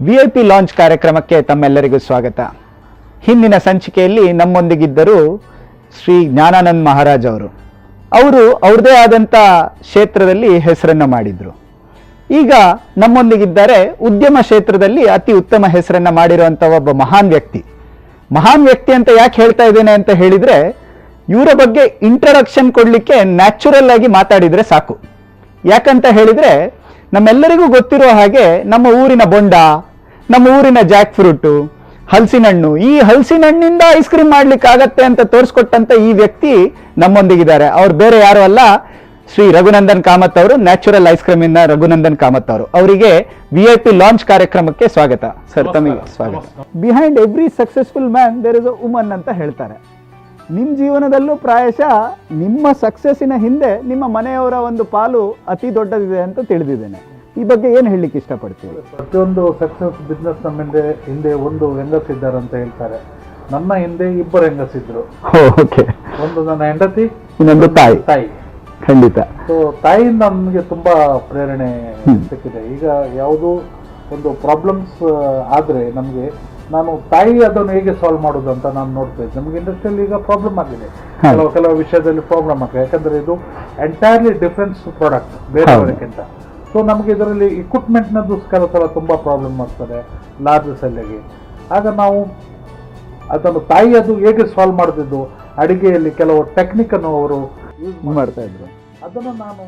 VIP launch ಕಾರ್ಯಕ್ರಮಕ್ಕೆ ತಮ್ಮೆಲ್ಲರಿಗೂ ಸ್ವಾಗತ. ಹಿಂದಿನ ಸಂಚಿಕೆಯಲ್ಲಿ ನಮ್ಮೊಂದಿಗಿದ್ದರು ಶ್ರೀ ಜ್ಞಾನಾನಂದ್ ಮಹಾರಾಜ್ ಅವರು. ಅವ್ರದೇ ಆದಂಥ ಕ್ಷೇತ್ರದಲ್ಲಿ ಹೆಸರನ್ನು ಮಾಡಿದ್ರು. ಈಗ ನಮ್ಮೊಂದಿಗಿದ್ದಾರೆ ಉದ್ಯಮ ಕ್ಷೇತ್ರದಲ್ಲಿ ಅತಿ ಉತ್ತಮ ಹೆಸರನ್ನು ಮಾಡಿರುವಂಥ ಒಬ್ಬ ಮಹಾನ್ ವ್ಯಕ್ತಿ ಅಂತ ಯಾಕೆ ಹೇಳ್ತಾ ಇದ್ದೇನೆ ಅಂತ ಹೇಳಿದರೆ, ಇವರ ಬಗ್ಗೆ ಇಂಟ್ರಡಕ್ಷನ್ ಕೊಡಲಿಕ್ಕೆ ನ್ಯಾಚುರಲ್ ಆಗಿ ಮಾತಾಡಿದರೆ ಸಾಕು. ಯಾಕಂತ ಹೇಳಿದರೆ ನಮ್ಮೆಲ್ಲರಿಗೂ ಗೊತ್ತಿರೋ ಹಾಗೆ ನಮ್ಮ ಊರಿನ ಬೊಂಡ, ನಮ್ಮ ಊರಿನ ಜಾಕ್ ಫ್ರೂಟು, ಹಲಸಿನಣ್ಣು, ಈ ಹಲಸಿನಣ್ಣಿಂದ ಐಸ್ ಕ್ರೀಮ್ ಮಾಡ್ಲಿಕ್ಕಾಗತ್ತೆ ಅಂತ ತೋರಿಸ್ಕೊಟ್ಟಂತ ಈ ವ್ಯಕ್ತಿ ನಮ್ಮೊಂದಿಗಿದ್ದಾರೆ. ಅವ್ರು ಬೇರೆ ಯಾರು ಅಲ್ಲ, ಶ್ರೀ ರಘುನಂದನ್ ಕಾಮತ್ ಅವರು, ನ್ಯಾಚುರಲ್ ಐಸ್ ಕ್ರೀಮ್ ಇಂದ ರಘುನಂದನ್ ಕಾಮತ್ ಅವರು. ಅವರಿಗೆ VIP ಲಾಂಚ್ ಕಾರ್ಯಕ್ರಮಕ್ಕೆ ಸ್ವಾಗತ. ಸರ್, ತಮಗೆ ಸ್ವಾಗತ. Behind every successful man there is a woman ಅಂತ ಹೇಳ್ತಾರೆ. ನಿಮ್ಮ ಜೀವನದಲ್ಲೂ ಪ್ರಾಯಶಃ ನಿಮ್ಮ ಸಕ್ಸಸ್ಸಿನ ಹಿಂದೆ ನಿಮ್ಮ ಮನೆಯವರ ಒಂದು ಪಾಲು ಅತಿ ದೊಡ್ಡದಿದೆ ಅಂತ ತಿಳಿದಿದ್ದೇನೆ. ಈ ಬಗ್ಗೆ ಏನು ಹೇಳಲಿಕ್ಕೆ ಇಷ್ಟಪಡ್ತೀವಿ? ಪ್ರತಿಯೊಂದು ಸಕ್ಸಸ್ ಬಿಸ್ನೆಸ್ ನಮ್ಮ ಹಿಂದೆ ಒಂದು ಹೆಂಗಸಿದ್ದಾರೆ ಅಂತ ಹೇಳ್ತಾರೆ. ನನ್ನ ಹಿಂದೆ ಇಬ್ಬರು ಹೆಂಗಸಿದ್ರು. ಓಕೆ. ಒಂದು ನನ್ನ ಹೆಂಡತಿ, ಇನ್ನೊಂದು ತಾಯಿ. ಖಂಡಿತ. ಸೊ ತಾಯಿಯಿಂದ ನಮಗೆ ತುಂಬಾ ಪ್ರೇರಣೆ ಸಿಕ್ಕಿದೆ. ಈಗ ಯಾವುದೋ ಒಂದು ಪ್ರಾಬ್ಲಮ್ಸ್ ಆದ್ರೆ ನಮಗೆ, ನಾನು ತಾಯಿ ಅದನ್ನು ಹೇಗೆ ಸಾಲ್ವ್ ಮಾಡೋದು ಅಂತ ನಾನು ನೋಡ್ತಾ ಇದ್ದೆ. ನಮಗೆ ಇಂಡಸ್ಟ್ರಿಯಲ್ಲಿ ಈಗ ಪ್ರಾಬ್ಲಮ್ ಆಗಿದೆ, ಕೆಲವು ವಿಷಯದಲ್ಲಿ ಪ್ರಾಬ್ಲಮ್ ಆಗಿದೆ. ಯಾಕಂದ್ರೆ ಇದು ಎಂಟೈರ್ಲಿ ಡಿಫ್ರೆನ್ಸ್ ಪ್ರಾಡಕ್ಟ್ ಬೇರೆಯವರಿಗಿಂತ. ಸೊ ನಮಗೆ ಇದರಲ್ಲಿ ಇಕ್ವಿಪ್ಮೆಂಟ್ನದ್ದು ಕೆಲವು ಸಲ ತುಂಬ ಪ್ರಾಬ್ಲಮ್ ಆಗ್ತದೆ ಲಾರ್ಜ್ ಸೆಲ್ಲೆಗೆ. ಆಗ ನಾವು ಅದನ್ನು ತಾಯಿ ಅದು ಹೇಗೆ ಸಾಲ್ವ್ ಮಾಡ್ತಿದ್ದು, ಅಡಿಗೆಯಲ್ಲಿ ಕೆಲವು ಟೆಕ್ನಿಕ್ ಅನ್ನು ಅವರು ಯೂಸ್ ಮಾಡ್ತಾ ಇದ್ರು. ಅದನ್ನು ನಾನು,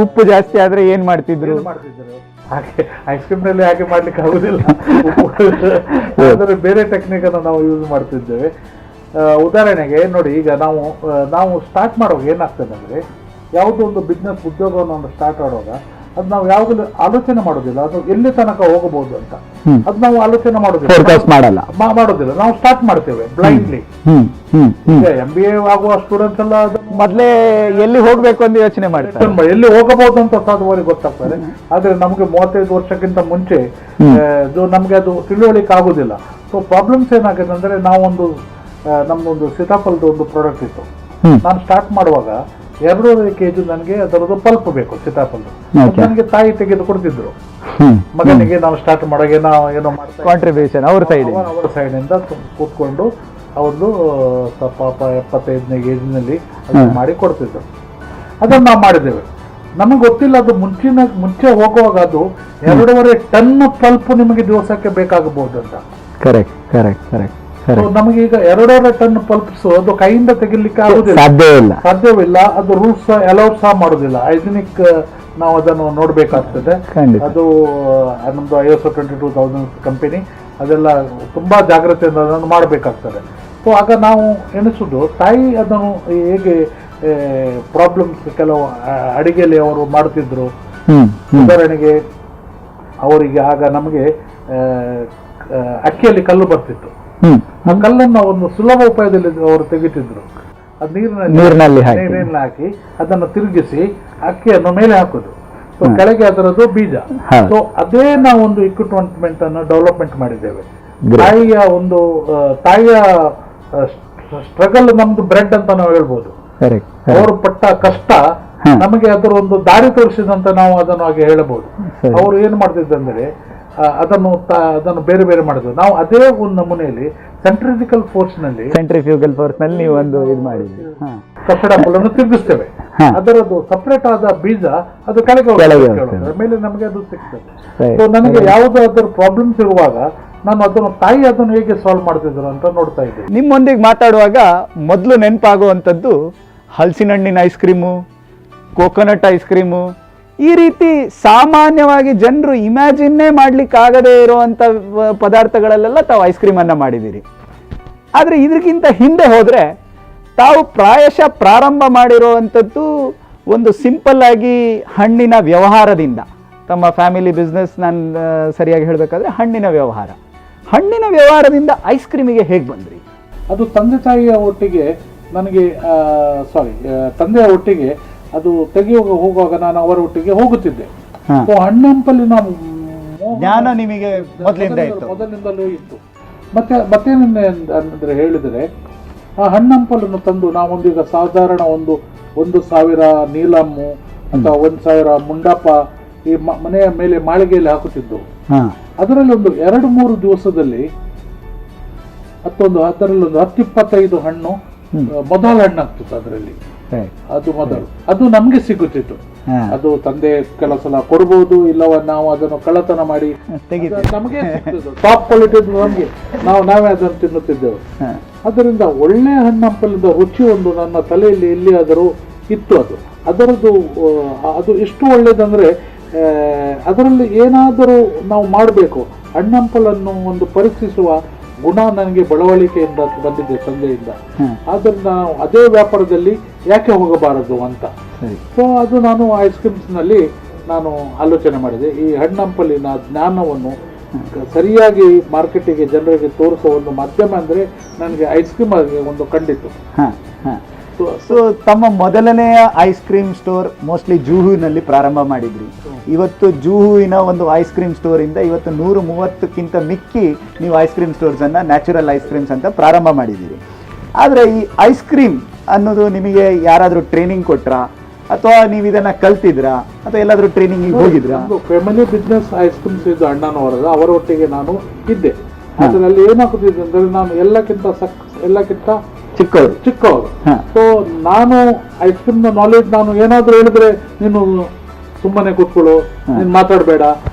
ಉಪ್ಪು ಜಾಸ್ತಿ ಆದ್ರೆ ಏನ್ ಮಾಡ್ತಿದ್ರು ಹಾಗೆ ಐಸ್ ಕ್ರೀಮ್ ನಲ್ಲಿ ಹಾಗೆ ಮಾಡ್ಲಿಕ್ಕೆ ಆಗುದಿಲ್ಲ, ಆದರೆ ಬೇರೆ ಟೆಕ್ನಿಕ್ ಅನ್ನು ನಾವು ಯೂಸ್ ಮಾಡ್ತಿದ್ದೇವೆ. ಉದಾಹರಣೆಗೆ ನೋಡಿ, ಈಗ ನಾವು ಸ್ಟಾರ್ಟ್ ಮಾಡುವಾಗ ಏನಾಗ್ತದೆ ಅಂದ್ರೆ, ಯಾವುದೋ ಒಂದು ಬಿಸ್ನೆಸ್ ಉದ್ಯೋಗವನ್ನು ಸ್ಟಾರ್ಟ್ ಮಾಡುವಾಗ ಅದು ನಾವು ಯಾವಾಗಲೂ ಆಲೋಚನೆ ಮಾಡೋದಿಲ್ಲ, ಅದು ಎಲ್ಲಿ ತನಕ ಹೋಗಬಹುದು ಅಂತ. ಅದು ನಾವು ಆಲೋಚನೆ ಮಾಡೋದಿಲ್ಲ, ನಾವು ಸ್ಟಾರ್ಟ್ ಮಾಡ್ತೇವೆ ಬ್ಲೈಂಡ್ಲಿ. ಈಗ MBA ಆಗುವ ಸ್ಟೂಡೆಂಟ್ಸ್ ಎಲ್ಲ ಮೊದಲೇ ಎಲ್ಲಿ ಹೋಗ್ಬೇಕು ಅಂತ ಯೋಚನೆ ಮಾಡ್ತಾರೆ, ಎಲ್ಲಿ ಹೋಗಬಹುದು ಅಂತ ಸಾಧುವರಿಗೆ ಗೊತ್ತಾಗ್ತಾರೆ. ಆದ್ರೆ ನಮಗೆ 35 ವರ್ಷಕ್ಕಿಂತ ಮುಂಚೆ ನಮ್ಗೆ ಅದು ತಿಳುವಳಿಕೆ ಆಗುದಿಲ್ಲ. ಸೊ ಪ್ರಾಬ್ಲಮ್ಸ್ ಏನಾಗಿದೆ ಅಂದ್ರೆ, ನಮ್ದೊಂದು ಸೀತಾಫಲದ ಒಂದು ಪ್ರಾಡಕ್ಟ್ ಇತ್ತು. ನಾನು ಸ್ಟಾರ್ಟ್ ಮಾಡುವಾಗ 2.5 kg ನನಗೆ ಅದರದ್ದು ಪಲ್ಪ್ ಬೇಕು, ಸೀತಾಫಲ. ನನಗೆ ತಾಯಿ ತೆಗೆದು ಕೊಡ್ತಿದ್ರು. ಮಗನಿಗೆ ನಾವು ಸ್ಟಾರ್ಟ್ ಮಾಡುವಾಗ ಏನೋ ಕಾಂಟ್ರಿಬ್ಯೂಷನ್ ಅವರ ಸೈಡ್ ಇಂದ ಕೂತ್ಕೊಂಡು ಅವ್ರದ್ದು ಪಾಪ 75ನೇ ಏಜ್ನಲ್ಲಿ ಮಾಡಿ ಕೊಡ್ತಿದ್ರು. ಅದನ್ನು ನಾವು ಮಾಡಿದ್ದೇವೆ. ನಮಗೆ ಗೊತ್ತಿಲ್ಲ, ಅದು ಮುಂಚೆ ಹೋಗುವಾಗ ಅದು 2.5 ಟನ್ ಪಲ್ಪ್ ನಿಮಗೆ ದಿವಸಕ್ಕೆ ಬೇಕಾಗಬಹುದು ಅಂತ. ಕರೆಕ್ಟ್. ನಮಗೆ ಈಗ 2.5 ಟನ್ ಪಲ್ಪ್ಸ್ ಅದು ಕೈಯಿಂದ ತೆಗಿಲಿಕ್ಕೆ ಆಗುದಿಲ್ಲ, ಸಾಧ್ಯವಿಲ್ಲ. ಅದು ರೂಲ್ಸ್ ಅಲೌಡ್ ಸಹ ಮಾಡುದಿಲ್ಲ. ಹೈಜಿನಿಕ್ ನಾವು ಅದನ್ನು ನೋಡ್ಬೇಕಾಗ್ತದೆ. ಅದು ನಮ್ದು ISO 22000 ಕಂಪನಿ, ಅದೆಲ್ಲ ತುಂಬಾ ಜಾಗ್ರತೆಯಿಂದ ಅದನ್ನು ಮಾಡಬೇಕಾಗ್ತದೆ. ಸೊ ಆಗ ನಾವು ಎಣಿಸುದು, ತಾಯಿ ಅದನ್ನು ಹೇಗೆ ಪ್ರಾಬ್ಲಮ್ಸ್ ಕೆಲವು ಅಡಿಗೆಯಲ್ಲಿ ಅವರು ಮಾಡ್ತಿದ್ರು. ಉದಾಹರಣೆಗೆ ಅವರಿಗೆ ಆಗ ನಮಗೆ ಅಕ್ಕಿಯಲ್ಲಿ ಕಲ್ಲು ಬರ್ತಿತ್ತು. ಆ ಕಲ್ಲನ್ನು ಒಂದು ಸುಲಭ ಉಪಾಯದಲ್ಲಿ ಅವರು ತೆಗಿತಿದ್ರು. ಅದು ನೀರಿನಲ್ಲಿ ಹಾಕಿ ಅದನ್ನು ತಿರುಗಿಸಿ ಅಕ್ಕಿಯನ್ನು ಮೇಲೆ ಹಾಕುದು. ಸೊ ಕೆಳಗೆ ಅದರದ್ದು ಬೀಜ. ಸೊ ಅದೇ ನಾವು ಒಂದು ಇಕ್ವಿಪ್ಮೆಂಟ್ ಅನ್ನು ಡೆವಲಪ್ಮೆಂಟ್ ಮಾಡಿದ್ದೇವೆ. ತಾಯಿಯ ಸ್ಟ್ರಗಲ್ ನಮ್ದು ಬ್ರೆಡ್ ಅಂತ ನಾವು ಹೇಳ್ಬೋದು. ಅವರು ಪಟ್ಟ ಕಷ್ಟ ನಮಗೆ ಅದರ ಒಂದು ದಾರಿ ತೋರಿಸಿದಂತ ನಾವು ಅದನ್ನು ಹಾಗೆ ಹೇಳಬಹುದು. ಅವರು ಏನ್ ಮಾಡ್ತಿದ್ದಂದ್ರೆ, ಅದನ್ನು ಬೇರೆ ಬೇರೆ ಮಾಡಿದ್ರು. ನಾವು ಅದೇ ಒಂದು ನಮೂನೆಯಲ್ಲಿ ಸೆಂಟ್ರಿಫ್ಯೂಗಲ್ ಫೋರ್ಸ್ ನಲ್ಲಿ ನೀವು ಒಂದು ಇದು ಮಾಡಿದ್ರಿ. ಕಟ್ಟಡ ಪುಲ್ಲನ್ನು ತಿರುಗಿಸ್ತೇವೆ. ಅದರದ್ದು ಸಪರೇಟ್ ಆದ ಬೀಜ ಅದು ಕೆಳಗೆ ಮೇಲೆ ನಮಗೆ ಅದು ಸಿಗ್ತದೆ. ಸೊ ನನಗೆ ಯಾವುದಾದ್ರೂ ಪ್ರಾಬ್ಲಮ್ಸ್ ಇರುವಾಗ ನಾನು ಅದನ್ನು ಹೇಗೆ ಸಾಲ್ವ್ ಮಾಡ್ತಿದ್ರು ಅಂತ ನೋಡ್ತಾ ಇದ್ದೆ. ನಿಮ್ಮೊಂದಿಗೆ ಮಾತಾಡುವಾಗ ಮೊದಲು ನೆನಪಾಗುವಂಥದ್ದು ಹಲಸಿನಣ್ಣಿನ ice cream, coconut ice cream, ಈ ರೀತಿ ಸಾಮಾನ್ಯವಾಗಿ ಜನರು ಇಮ್ಯಾಜಿನ್ನೇ ಮಾಡ್ಲಿಕ್ಕಾಗದೇ ಇರುವಂಥ ಪದಾರ್ಥಗಳಲ್ಲೆಲ್ಲ ತಾವು ಐಸ್ ಕ್ರೀಮನ್ನು ಮಾಡಿದ್ದೀರಿ. ಆದರೆ ಇದಕ್ಕಿಂತ ಹಿಂದೆ ಹೋದರೆ ತಾವು ಪ್ರಾಯಶಃ ಪ್ರಾರಂಭ ಮಾಡಿರುವಂಥದ್ದು ಒಂದು ಸಿಂಪಲ್ ಆಗಿ ಹಣ್ಣಿನ ವ್ಯವಹಾರದಿಂದ. ತಮ್ಮ ಫ್ಯಾಮಿಲಿ ಬಿಸ್ನೆಸ್, ನಾನು ಸರಿಯಾಗಿ ಹೇಳಬೇಕಾದ್ರೆ ಹಣ್ಣಿನ ವ್ಯವಹಾರದಿಂದ ಐಸ್ ಕ್ರೀಮಿಗೆ ಹೇಗೆ ಬಂದ್ರಿ? ಅದು ತಂದೆಯ ಒಟ್ಟಿಗೆ ಅದು ಹೋಗುವಾಗ ನಾನು ಅವರ ಒಟ್ಟಿಗೆ ಹೋಗುತ್ತಿದ್ದೆ. ಹಣ್ಣಂಪಲ್ಲಿ ನಾವು ಜ್ಞಾನ ನಿಮಗೆ ಮೊದಲಿಂದಲೂ ಇತ್ತು. ಮತ್ತೇನೆಂದ್ರೆ ಹೇಳಿದರೆ, ಆ ಹಣ್ಣಂಪಲನ್ನು ತಂದು ನಾವೊಂದೀಗ ಸಾಧಾರಣ 1,000 ನೀಲಮ್ಮು ಅಥವಾ 1,000 ಮುಂಡಪ್ಪ ಈ ಮನೆಯ ಮೇಲೆ ಮಾಳಿಗೆಯಲ್ಲಿ ಹಾಕುತ್ತಿದ್ದು. ಅದರಲ್ಲಿ ಒಂದು 2-3 ದಿವಸದಲ್ಲಿ ಅದರಲ್ಲಿ ಒಂದು 10-25 ಹಣ್ಣು ಮೊದಲ ಹಣ್ಣು ಆಗ್ತಿತ್ತು ಅದರಲ್ಲಿ. ಅದು ಮೊದಲು ಅದು ನಮ್ಗೆ ಸಿಗುತ್ತಿತ್ತು. ಅದು ತಂದೆ ಕೆಲವು ಸಲ ಕೊಡ್ಬೋದು, ಇಲ್ಲವ ನಾವು ಅದನ್ನು ಕಳ್ಳತನ ಮಾಡಿ ನಮಗೆ ಟಾಪ್ ಕ್ವಾಲಿಟಿ ನಮ್ಗೆ ನಾವೇ ಅದನ್ನು ತಿನ್ನುತ್ತಿದ್ದೆವು. ಅದರಿಂದ ಒಳ್ಳೆ ಹಣ್ಣಂಪಲಿಂದ ರುಚಿ ಒಂದು ನನ್ನ ತಲೆಯಲ್ಲಿ ಎಲ್ಲಿಯಾದರೂ ಇತ್ತು. ಅದು ಎಷ್ಟು ಒಳ್ಳೇದಂದ್ರೆ ಅದರಲ್ಲಿ ಏನಾದರೂ ನಾವು ಮಾಡಬೇಕು. ಹಣ್ಣಂಪಲನ್ನು ಒಂದು ಪರೀಕ್ಷಿಸುವ ಗುಣ ನನಗೆ ಬಳವಳಿಕೆಯಿಂದ ಬಂದಿದೆ ತಂದೆಯಿಂದ. ಆದ್ದರಿಂದ ನಾವು ಅದೇ ವ್ಯಾಪಾರದಲ್ಲಿ ಯಾಕೆ ಹೋಗಬಾರದು ಅಂತ. ಸೊ ಅದು ನಾನು ಐಸ್ ಕ್ರೀಮ್ಸ್ನಲ್ಲಿ ನಾನು ಆಲೋಚನೆ ಮಾಡಿದೆ. ಈ ಹಣ್ಣಂಪಲಿನ ಜ್ಞಾನವನ್ನು ಸರಿಯಾಗಿ ಮಾರ್ಕೆಟಿಗೆ ಜನರಿಗೆ ತೋರಿಸುವ ಒಂದು ಮಾಧ್ಯಮ ಅಂದರೆ ನನಗೆ ಐಸ್ ಕ್ರೀಮ್ ಒಂದು ಕಂಡಿತ್ತು. ಸೊ ತಮ್ಮ ಮೊದಲನೆಯ ಐಸ್ ಕ್ರೀಮ್ ಸ್ಟೋರ್ ಮೋಸ್ಟ್ಲಿ ಜೂಹುವಿನಲ್ಲಿ ಪ್ರಾರಂಭ ಮಾಡಿದ್ರಿ. ಇವತ್ತು ಜೂಹುವಿನ ಒಂದು ಐಸ್ ಕ್ರೀಮ್ ಸ್ಟೋರಿಂದ ಇವತ್ತು 130ಕ್ಕಿಂತ ಮಿಕ್ಕಿ ನೀವು ಐಸ್ ಕ್ರೀಮ್ ಸ್ಟೋರ್ಸನ್ನು ನ್ಯಾಚುರಲ್ ಐಸ್ ಕ್ರೀಮ್ಸ್ ಅಂತ ಪ್ರಾರಂಭ ಮಾಡಿದ್ದೀರಿ. ಆದರೆ ಈ ಐಸ್ ಕ್ರೀಮ್ ಅನ್ನೋದು ನಿಮಗೆ ಯಾರಾದರೂ ಟ್ರೈನಿಂಗ್ ಕೊಟ್ರಾ ಅಥವಾ ನೀವು ಇದನ್ನು ಕಲ್ತಿದ್ರಾ ಅಥವಾ ಎಲ್ಲಾದರೂ ಟ್ರೈನಿಂಗಿಗೆ ಹೋಗಿದ್ರಾ? ಫ್ಯಾಮಿಲಿ ಬಿಸ್ನೆಸ್ ಐಸ್ ಕ್ರೀಮ್ಸ್ ಇದು ಅಣ್ಣನವರದ, ಅವರೊಟ್ಟಿಗೆ ನಾನು ಇದ್ದೆ. ಅದರಲ್ಲಿ ಏನಾಗುತ್ತಿದೆ ಅಂದರೆ ನಾನು ಎಲ್ಲಕ್ಕಿಂತ ಚಿಕ್ಕವರು. ಸೊ ನಾನು ಐಸ್ ಕ್ರೀಮ್ ನಾಲೆಜ್ ನಾನು ಏನಾದರೂ ಹೇಳಿದ್ರೆ ನೀನು ಸುಮ್ಮನೆ ಕೂತ್ಕೊಳ್ಳು, ನೀನು ಮಾತಾಡಬೇಡ,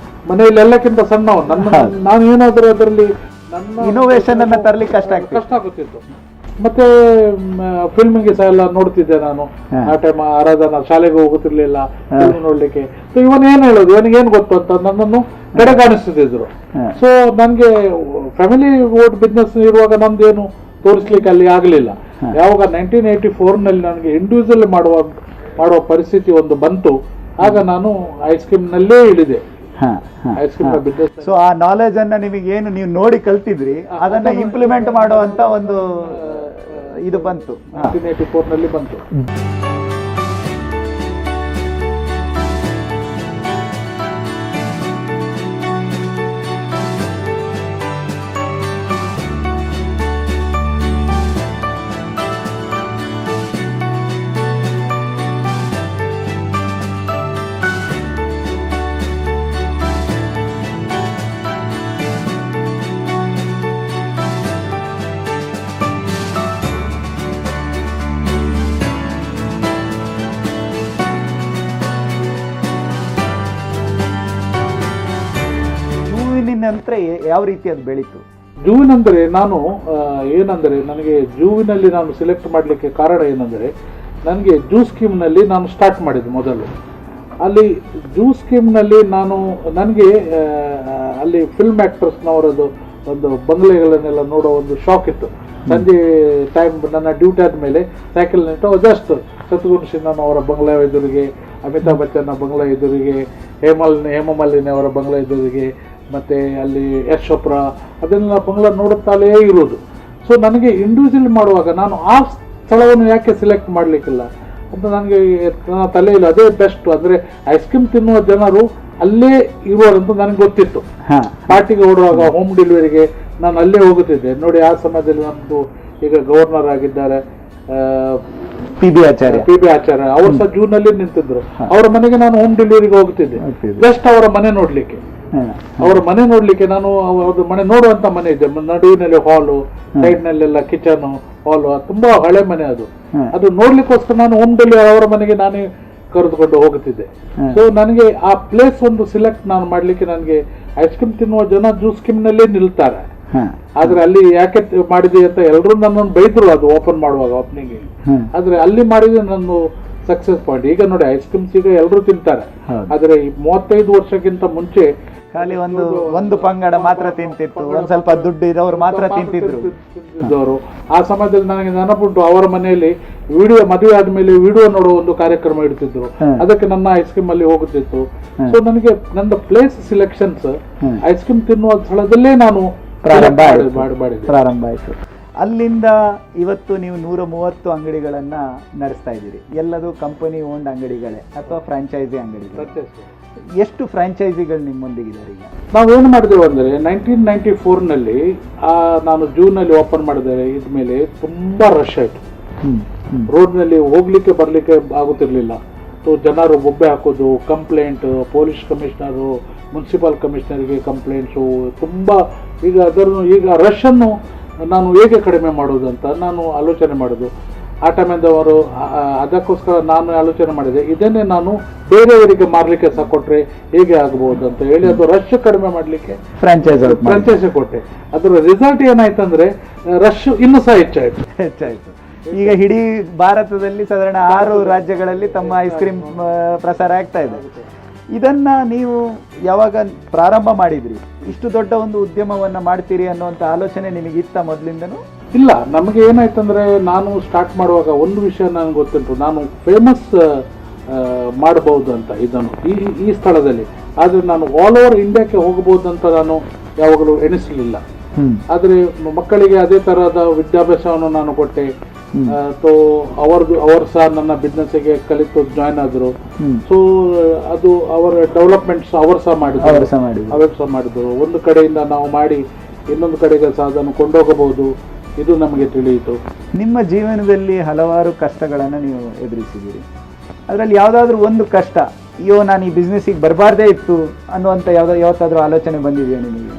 ಮನೆಯಲ್ಲಿ ಎಲ್ಲಕ್ಕಿಂತ ಸಣ್ಣವನು, ನಾನು ಏನಾದರೂ ಅದರಲ್ಲಿ ನನ್ನ ಇನೋವೇಷನ್ ಅನ್ನ ತರಲಿಕ್ಕೆ ಕಷ್ಟ ಆಗುತ್ತಿತ್ತು. ಮತ್ತೆ ಫಿಲ್ಮಿಂಗ್ ಸಹ ಎಲ್ಲ ನೋಡ್ತಿದ್ದೆ ನಾನು. ಆ ಟೈಮ್ ಆರಾಧನಾ ಶಾಲೆಗೆ ಹೋಗುತ್ತಿರ್ಲಿಲ್ಲ ಫಿಲ್ಮ್ ನೋಡ್ಲಿಕ್ಕೆ. ಸೊ ಇವನೇನು ಹೇಳೋದು, ಇವನಿಗೇನು ಗೊತ್ತು ಅಂತ ನನ್ನನ್ನು ಕಡೆಗಾಣಿಸ್ತಿದ್ರು. ಸೊ ನನಗೆ ಫ್ಯಾಮಿಲಿ ಓಟ್ ಬಿಸ್ನೆಸ್ ಇರುವಾಗ ನಮ್ದೇನು ತೋರಿಸ್ಲಿಕ್ಕೆ ಅಲ್ಲಿ ಆಗಲಿಲ್ಲ. ಯಾವಾಗ 1984ನಲ್ಲಿ ನನಗೆ ಇಂಡಿವಿಜುವಲ್ ಮಾಡುವ ಪರಿಸ್ಥಿತಿ ಒಂದು ಬಂತು, ಆಗ ನಾನು ಐಸ್ ಕ್ರೀಮ್ ನಲ್ಲೇ ಇಳಿದೆ. Ice cream business. ಸೊ ಆ ನಾಲೆಜ್ ಅನ್ನ ನಿಮಗೆ ಏನು ನೀವು ನೋಡಿ ಕಲ್ತಿದ್ರಿ ಅದನ್ನ ಇಂಪ್ಲಿಮೆಂಟ್ ಮಾಡುವಂತ ಒಂದು ಇದು ಬಂತು. 1984ನಲ್ಲಿ ಬಂತು. ನಂತರ ಯಾವ ರೀತಿ ಅದು ಬೆಳೀತು? ಜೂವಿನಂದರೆ ನಾನು ನನಗೆ ಜೂವಿನಲ್ಲಿ ನಾನು ಸೆಲೆಕ್ಟ್ ಮಾಡಲಿಕ್ಕೆ ಕಾರಣ ಏನಂದರೆ, ನನಗೆ ಜೂ ಸ್ಕೀಮ್ನಲ್ಲಿ ನಾನು ಸ್ಟಾರ್ಟ್ ಮಾಡಿದ್ದು ಮೊದಲು. ಅಲ್ಲಿ ಜೂ ಸ್ಕೀಮ್ನಲ್ಲಿ ನನಗೆ ಅಲ್ಲಿ ಫಿಲ್ಮ್ ಆ್ಯಕ್ಟರ್ಸ್ನವರದ್ದು ಒಂದು ಬಂಗ್ಲೆಗಳನ್ನೆಲ್ಲ ನೋಡೋ ಒಂದು ಶಾಕ್ ಇತ್ತು. ಸಂಜೆ ಟೈಮ್ ನನ್ನ ಡ್ಯೂಟಿ ಆದಮೇಲೆ ಸೈಕಲ್ ನಿಂತು ಜಸ್ಟ್ ಶತ್ರುಘ್ನ ಸಿನ್ಹಾ ಅವರ ಬಂಗ್ಲಾ ಎದುರಿಗೆ, ಅಮಿತಾಬ್ ಬಚ್ಚನ್ನ ಬಂಗ್ಲಾ ಎದುರಿಗೆ, ಹೇಮಮಾಲಿನಿ ಅವರ ಬಂಗ್ಲಾ ಎದುರಿಗೆ, ಮತ್ತು ಅಲ್ಲಿ ಯಶ್ ಚೋಪ್ರಾ ಅದನ್ನೆಲ್ಲ ಬಂಗ್ಲಾ ನೋಡುತ್ತಲೇ ಇರೋದು. ಸೊ ನನಗೆ ಇಂಡಿವಿಜುವಲ್ ಮಾಡುವಾಗ ನಾನು ಆ ಸ್ಥಳವನ್ನು ಯಾಕೆ ಸೆಲೆಕ್ಟ್ ಮಾಡಲಿಕ್ಕಿಲ್ಲ ಅಂತ ನನಗೆ ನನ್ನ ತಲೆಯಲ್ಲಿ ಅದೇ ಬೆಸ್ಟ್. ಅಂದರೆ ಐಸ್ ಕ್ರೀಮ್ ತಿನ್ನುವ ಜನರು ಅಲ್ಲೇ ಇರುವಂತ ನನಗೆ ಗೊತ್ತಿತ್ತು. ಪಾರ್ಟಿಗೆ ಓಡುವಾಗ ಹೋಮ್ ಡೆಲಿವರಿಗೆ ನಾನು ಅಲ್ಲೇ ಹೋಗುತ್ತಿದ್ದೆ. ನೋಡಿ ಆ ಸಮಯದಲ್ಲಿ ನಮ್ಮದು ಈಗ ಗವರ್ನರ್ ಆಗಿದ್ದಾರೆ ಪಿ ಬಿ ಆಚಾರ್ಯ, ಅವರು ಸಹ ಜೂನಲ್ಲಿ ನಿಂತಿದ್ರು. ಅವರ ಮನೆಗೆ ನಾನು ಹೋಮ್ ಡೆಲಿವರಿಗೆ ಹೋಗ್ತಿದ್ದೆ, ಜಸ್ಟ್ ಅವರ ಮನೆ ನೋಡ್ಲಿಕ್ಕೆ. ನಾನು ಅವ್ರ ಮನೆ ನೋಡುವಂತ ಮನೆ ಇದೆ, ನಡುವಿನಲ್ಲಿ ಹಾಲು, ಸೈಡ್ ನಲ್ಲೆಲ್ಲ ಕಿಚನ್, ಹಾಲು, ತುಂಬಾ ಹಳೆ ಮನೆ ಅದು ನೋಡ್ಲಿಕ್ಕೋಸ್ಕರ ನಾನು ಹೋಮ್ ಡೆಲಿವರಿ ಅವರ ಮನೆಗೆ ನಾನೇ ಕರೆದುಕೊಂಡು ಹೋಗುತ್ತಿದ್ದೆ. ಸೊ ನನಗೆ ಆ ಪ್ಲೇಸ್ ಒಂದು ಸಿಲೆಕ್ಟ್ ನಾನು ಮಾಡ್ಲಿಕ್ಕೆ, ನನಗೆ ಐಸ್ ಕ್ರೀಮ್ ತಿನ್ನುವ ಜನ ಜ್ಯೂಸ್ ಸ್ಕೀಮ್ನಲ್ಲೇ ನಿಲ್ತಾರೆ. ಆದ್ರೆ ಅಲ್ಲಿ ಯಾಕೆ ಮಾಡಿದೆ ಅಂತ ಎಲ್ಲರೂ ನನ್ನನ್ನು ಬೈದ್ರು ಅದು ಓಪನ್ ಮಾಡುವಾಗ ಓಪನಿಂಗ್. ಆದ್ರೆ ಅಲ್ಲಿ ಮಾಡಿದ್ರೆ ನನ್ನ ಸಕ್ಸಸ್ ಪಾಯಿಂಟ್. ಈಗ ನೋಡಿ ಐಸ್ ಕ್ರೀಮ್ಸ್ ಈಗ ಎಲ್ಲರೂ ತಿಂತಾರೆ, ಆದ್ರೆ 35 ವರ್ಷಕ್ಕಿಂತ ಮುಂಚೆ ಖಾಲಿ ಒಂದು ಪಂಗಡ ಮಾತ್ರ ತಿಂತಿತ್ತು, ಒಂದ್ ಸ್ವಲ್ಪ ದುಡ್ಡು ಇರೋರು ಮಾತ್ರ ತಿಂತಿದ್ರು. ಆ ಸಮಯದಲ್ಲಿ ನನಗೆ ನೆನಪುಂಟು, ಅವರ ಮನೆಯಲ್ಲಿ ಮದುವೆ ಆದ್ಮೇಲೆ ವಿಡಿಯೋ ನೋಡುವ ಒಂದು ಕಾರ್ಯಕ್ರಮ ಇಡ್ತಿದ್ರು, ಅದಕ್ಕೆ ನನ್ನ ಐಸ್ ಕ್ರೀಮ್ ಅಲ್ಲಿ ಹೋಗುತ್ತಿತ್ತು. ಸೊ ನನಗೆ ನನ್ನ ಪ್ಲೇಸ್ ಸಿಲೆಕ್ಷನ್ಸ್ ಐಸ್ ಕ್ರೀಮ್ ತಿನ್ನುವ ಸ್ಥಳದಲ್ಲೇ ನಾನು ಪ್ರಾರಂಭ ಆಯಿತು. ಅಲ್ಲಿಂದ ಇವತ್ತು ನೀವು 130 ಅಂಗಡಿಗಳನ್ನ ನಡೆಸ್ತಾ ಇದ್ದೀರಿ. ಎಲ್ಲದು ಕಂಪನಿ ಓನ್ಡ್ ಅಂಗಡಿಗಳೇ ಅಥವಾ ಫ್ರಾಂಚೈಸಿ ಅಂಗಡಿಗಳು? ಎಷ್ಟು ಫ್ರಾಂಚೈಸಿಗಳು ನಿಮ್ಮೊಂದಿಗಿದ್ದಾರೆ ಈಗ? ನಾವೇನು ಮಾಡಿದೆವು ಅಂದರೆ 1994ನಲ್ಲಿ ನಾನು ಜೂನಲ್ಲಿ ಓಪನ್ ಮಾಡಿದರೆ ಇದ್ಮೇಲೆ ತುಂಬಾ ರಶ್ ಆಯಿತು. ರೋಡ್ನಲ್ಲಿ ಹೋಗ್ಲಿಕ್ಕೆ ಬರ್ಲಿಕ್ಕೆ ಆಗುತ್ತಿರ್ಲಿಲ್ಲ. ಜನರು ಬೊಬ್ಬೆ ಹಾಕೋದು, ಕಂಪ್ಲೇಂಟ್, ಪೊಲೀಸ್ ಕಮಿಷನರು, ಮುನ್ಸಿಪಲ್ ಕಮಿಷನರ್ಗೆ ಕಂಪ್ಲೇಂಟ್ಸು ತುಂಬ. ಈಗ ರಶನ್ನು ನಾನು ಹೇಗೆ ಕಡಿಮೆ ಮಾಡೋದು ಅಂತ ನಾನು ಆಲೋಚನೆ ಮಾಡೋದು. ಆ ಟೈಮಿಂದ ಅವರು ಅದಕ್ಕೋಸ್ಕರ ನಾನು ಆಲೋಚನೆ ಮಾಡಿದೆ, ಇದನ್ನೇ ನಾನು ಬೇರೆಯವರಿಗೆ ಮಾರಲಿಕ್ಕೆ ಸಹ ಕೊಟ್ಟರೆ ಹೇಗೆ ಆಗ್ಬೋದು ಅಂತ ಹೇಳಿ ಅದು ರಶ್ ಕಡಿಮೆ ಮಾಡಲಿಕ್ಕೆ ಫ್ರಾಂಚೈಸಿ ಕೊಟ್ಟೆ. ಅದರ ರಿಸಲ್ಟ್ ಏನಾಯ್ತಂದ್ರೆ ರಶ್ ಇನ್ನೂ ಸಹ ಹೆಚ್ಚಾಯಿತು. ಈಗ ಇಡೀ ಭಾರತದಲ್ಲಿ ಸಾಧಾರಣ 6 ರಾಜ್ಯಗಳಲ್ಲಿ ತಮ್ಮ ಐಸ್ ಕ್ರೀಮ್ ಪ್ರಸಾರ ಆಗ್ತಾ ಇದೆ. ಇದನ್ನ ನೀವು ಯಾವಾಗ ಪ್ರಾರಂಭ ಮಾಡಿದ್ರಿ? ಇಷ್ಟು ದೊಡ್ಡ ಒಂದು ಉದ್ಯಮವನ್ನ ಮಾಡ್ತೀರಿ ಅನ್ನುವಂಥ ಆಲೋಚನೆ ನಿಮಗಿತ್ತ ಮೊದಲಿಂದನೂ? ಇಲ್ಲ, ನಮಗೆ ಏನಾಯ್ತಂದ್ರೆ ನಾನು ಸ್ಟಾರ್ಟ್ ಮಾಡುವಾಗ ಒಂದು ವಿಷಯ ನನಗೆ ಗೊತ್ತುಂಟು, ನಾನು ಫೇಮಸ್ ಮಾಡಬಹುದು ಅಂತ ಇದನ್ನು ಈ ಸ್ಥಳದಲ್ಲಿ. ಆದರೆ ನಾನು ಆಲ್ ಓವರ್ ಇಂಡಿಯಾಕ್ಕೆ ಹೋಗಬಹುದು ಅಂತ ನಾನು ಯಾವಾಗಲೂ ಎಣಿಸಲಿಲ್ಲ. ಆದರೆ ಮಕ್ಕಳಿಗೆ ಅದೇ ತರಹದ ವಿದ್ಯಾಭ್ಯಾಸವನ್ನು ನಾನು ಕೊಟ್ಟೆ. ಅವರು ಸಹ ನನ್ನ ಬಿಸ್ನೆಸ್ಗೆ ಕಲಿತು ಜಾಯ್ನ್ ಆದ್ರು. ಸೊ ಅದು ಅವರ ಡೆವಲಪ್ಮೆಂಟ್ಸ್ ಅವರು ಸಹ ಮಾಡಿದ್ರು. ಒಂದು ಕಡೆಯಿಂದ ನಾವು ಮಾಡಿ ಇನ್ನೊಂದು ಕಡೆಗೆ ಸಹ ಅದನ್ನು ಕೊಂಡೋಗಬಹುದು, ಇದು ನಮಗೆ ತಿಳಿಯಿತು. ನಿಮ್ಮ ಜೀವನದಲ್ಲಿ ಹಲವಾರು ಕಷ್ಟಗಳನ್ನು ನೀವು ಎದುರಿಸಿದ್ದೀರಿ. ಅದರಲ್ಲಿ ಯಾವುದಾದ್ರೂ ಒಂದು ಕಷ್ಟ, ಅಯ್ಯೋ ನಾನು ಈ ಬಿಸ್ನೆಸ್ಸಿಗೆ ಬರಬಾರ್ದೇ ಇತ್ತು ಅನ್ನುವಂಥ ಯಾವತ್ತಾದ್ರೂ ಆಲೋಚನೆ ಬಂದಿದೆಯಾ ನಿಮಗೆ?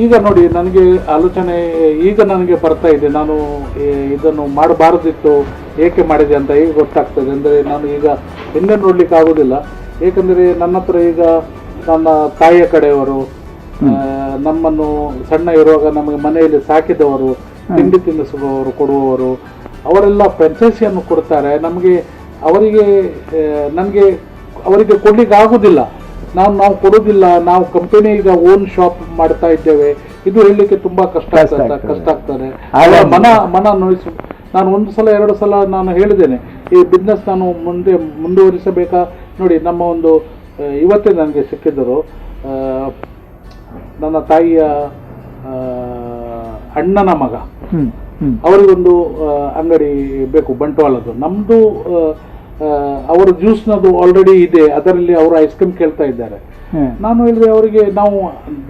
ಈಗ ನೋಡಿ, ನನಗೆ ಆಲೋಚನೆ ಈಗ ನನಗೆ ಬರ್ತಾ ಇದೆ, ನಾನು ಇದನ್ನು ಮಾಡಬಾರದಿತ್ತು, ಏಕೆ ಮಾಡಿದೆ ಅಂತ ಈಗ ಗೊತ್ತಾಗ್ತದೆ. ಅಂದರೆ ನಾನು ಈಗ ಹಿಂದೆ ನೋಡ್ಲಿಕ್ಕೆ ಆಗೋದಿಲ್ಲ. ಏಕೆಂದರೆ ನನ್ನ ಹತ್ರ ಈಗ ನನ್ನ ತಾಯಿಯ ಕಡೆಯವರು, ನಮ್ಮನ್ನು ಸಣ್ಣ ಇರುವಾಗ ನಮಗೆ ಮನೆಯಲ್ಲಿ ಸಾಕಿದವರು, ತಿಂಡಿ ತಿನ್ನಿಸುವವರು, ಕೊಡುವವರು, ಅವರೆಲ್ಲ ಫ್ರಾಂಚೈಸಿಯನ್ನು ಕೊಡ್ತಾರೆ. ಅವರಿಗೆ ಕೊಡ್ಲಿಕ್ಕೆ ಆಗುದಿಲ್ಲ. ನಾವು ಕೊಡೋದಿಲ್ಲ. ನಾವು ಕಂಪನಿ ಈಗ ಓನ್ ಶಾಪ್ ಮಾಡ್ತಾ ಇದ್ದೇವೆ. ಇದು ಹೇಳಲಿಕ್ಕೆ ತುಂಬಾ ಕಷ್ಟ ಆಗ್ತದೆ. ಮನ ನೋಯಿಸು. ನಾನು 1 ಸಲ 2 ಸಲ ನಾನು ಹೇಳಿದ್ದೇನೆ, ಈ ಬಿಸ್ನೆಸ್ ನಾನು ಮುಂದುವರಿಸಬೇಕಾ. ನೋಡಿ, ನಮ್ಮ ಒಂದು ಇವತ್ತೇ ನನಗೆ ಸಿಕ್ಕಿದ್ದರು, ನನ್ನ ತಾಯಿಯ ಅಣ್ಣನ ಮಗ, ಅವರಿಗೊಂದು ಅಂಗಡಿ ಬೇಕು ಬಂಟ್ವಾಳದ್ದು. ನಮ್ದು ಅವರ ಜ್ಯೂಸ್ನದು ಆಲ್ರೆಡಿ ಇದೆ, ಅದರಲ್ಲಿ ಅವರು ಐಸ್ ಕ್ರೀಮ್ ಕೇಳ್ತಾ ಇದ್ದಾರೆ. ನಾನು ಹೇಳಿದ್ರೆ ಅವರಿಗೆ, ನಾವು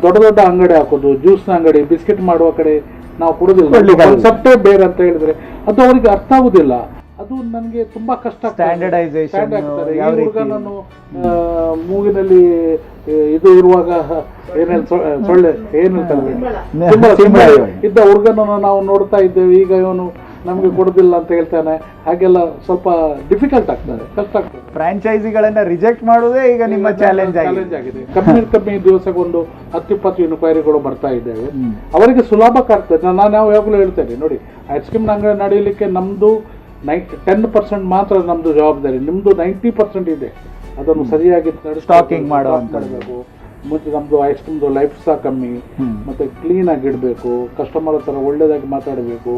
ದೊಡ್ಡ ಅಂಗಡಿ ಹಾಕೋದು, ಜ್ಯೂಸ್ನ ಅಂಗಡಿ, ಬಿಸ್ಕೆಟ್ ಮಾಡುವ ಕಡೆ ನಾವು ಕೊಡೋದಿಲ್ಲ, ಕಾನ್ಸೆಪ್ಟೇ ಬೇರೆ ಅಂತ ಹೇಳಿದ್ರೆ ಅದು ಅವರಿಗೆ ಅರ್ಥ ಆಗುದಿಲ್ಲ. ಅದು ನನಗೆ ತುಂಬಾ ಕಷ್ಟ. ಸ್ಟ್ಯಾಂಡರ್ಡೈಸೇಷನ್ ಆಗ್ತದೆ. ಈ ಹುಡುಗನನ್ನು ಮೂಗಿನಲ್ಲಿ ಇದು ಇರುವಾಗ ಸೊಳ್ಳೆ ಇದ್ದ ಹುಡುಗನನ್ನು ನಾವು ನೋಡ್ತಾ ಇದ್ದೇವೆ. ಈಗ ಇವನು ನಮಗೆ ಕೊಡೋದಿಲ್ಲ ಅಂತ ಹೇಳ್ತಾನೆ. ಹಾಗೆಲ್ಲ ಸ್ವಲ್ಪ ಡಿಫಿಕಲ್ಟ್ ಆಗ್ತದೆ, ಕಷ್ಟ ಆಗ್ತದೆ. ಫ್ರಾಂಚೈಸಿಗಳನ್ನ ರಿಜೆಕ್ಟ್ ಮಾಡೋದೇ ಈಗ ನಿಮ್ಮ ಚಾಲೆಂಜ್ ಆಗಿದೆ. ಕಮ್ಮಿ ದಿವಸಕ್ಕೊಂದು 10-20 ಇನ್ಕ್ವೈರಿಗಳು ಬರ್ತಾ ಇದ್ದೇವೆ. ಅವರಿಗೆ ಸುಲಭಕ್ಕೆ ಆಗ್ತದೆ. ನಾನು ಯಾವಾಗಲೂ ಹೇಳ್ತೇನೆ, ನೋಡಿ, ಐಸ್ ಕ್ರೀಮ್ ಅಂಗಡಿ ನಡೆಯಲಿಕ್ಕೆ ನಮ್ದು 10% ಮಾತ್ರ ನಮ್ದು ಜವಾಬ್ದಾರಿ, ನಿಮ್ದು 90% ಇದೆ. ಅದನ್ನು ಸರಿಯಾಗಿ ಸ್ಟಾಕಿಂಗ್ ಮಾಡಬೇಕು. ಮುಂಚೆ ನಮ್ದು ಐಸ್ ಕ್ರೀಮ್ದು ಲೈಫ್ ಸಹ ಕಮ್ಮಿ, ಮತ್ತೆ ಕ್ಲೀನ್ ಆಗಿ ಇಡಬೇಕು, ಕಸ್ಟಮರ್ ಹತ್ರ ಒಳ್ಳೇದಾಗಿ ಮಾತಾಡಬೇಕು.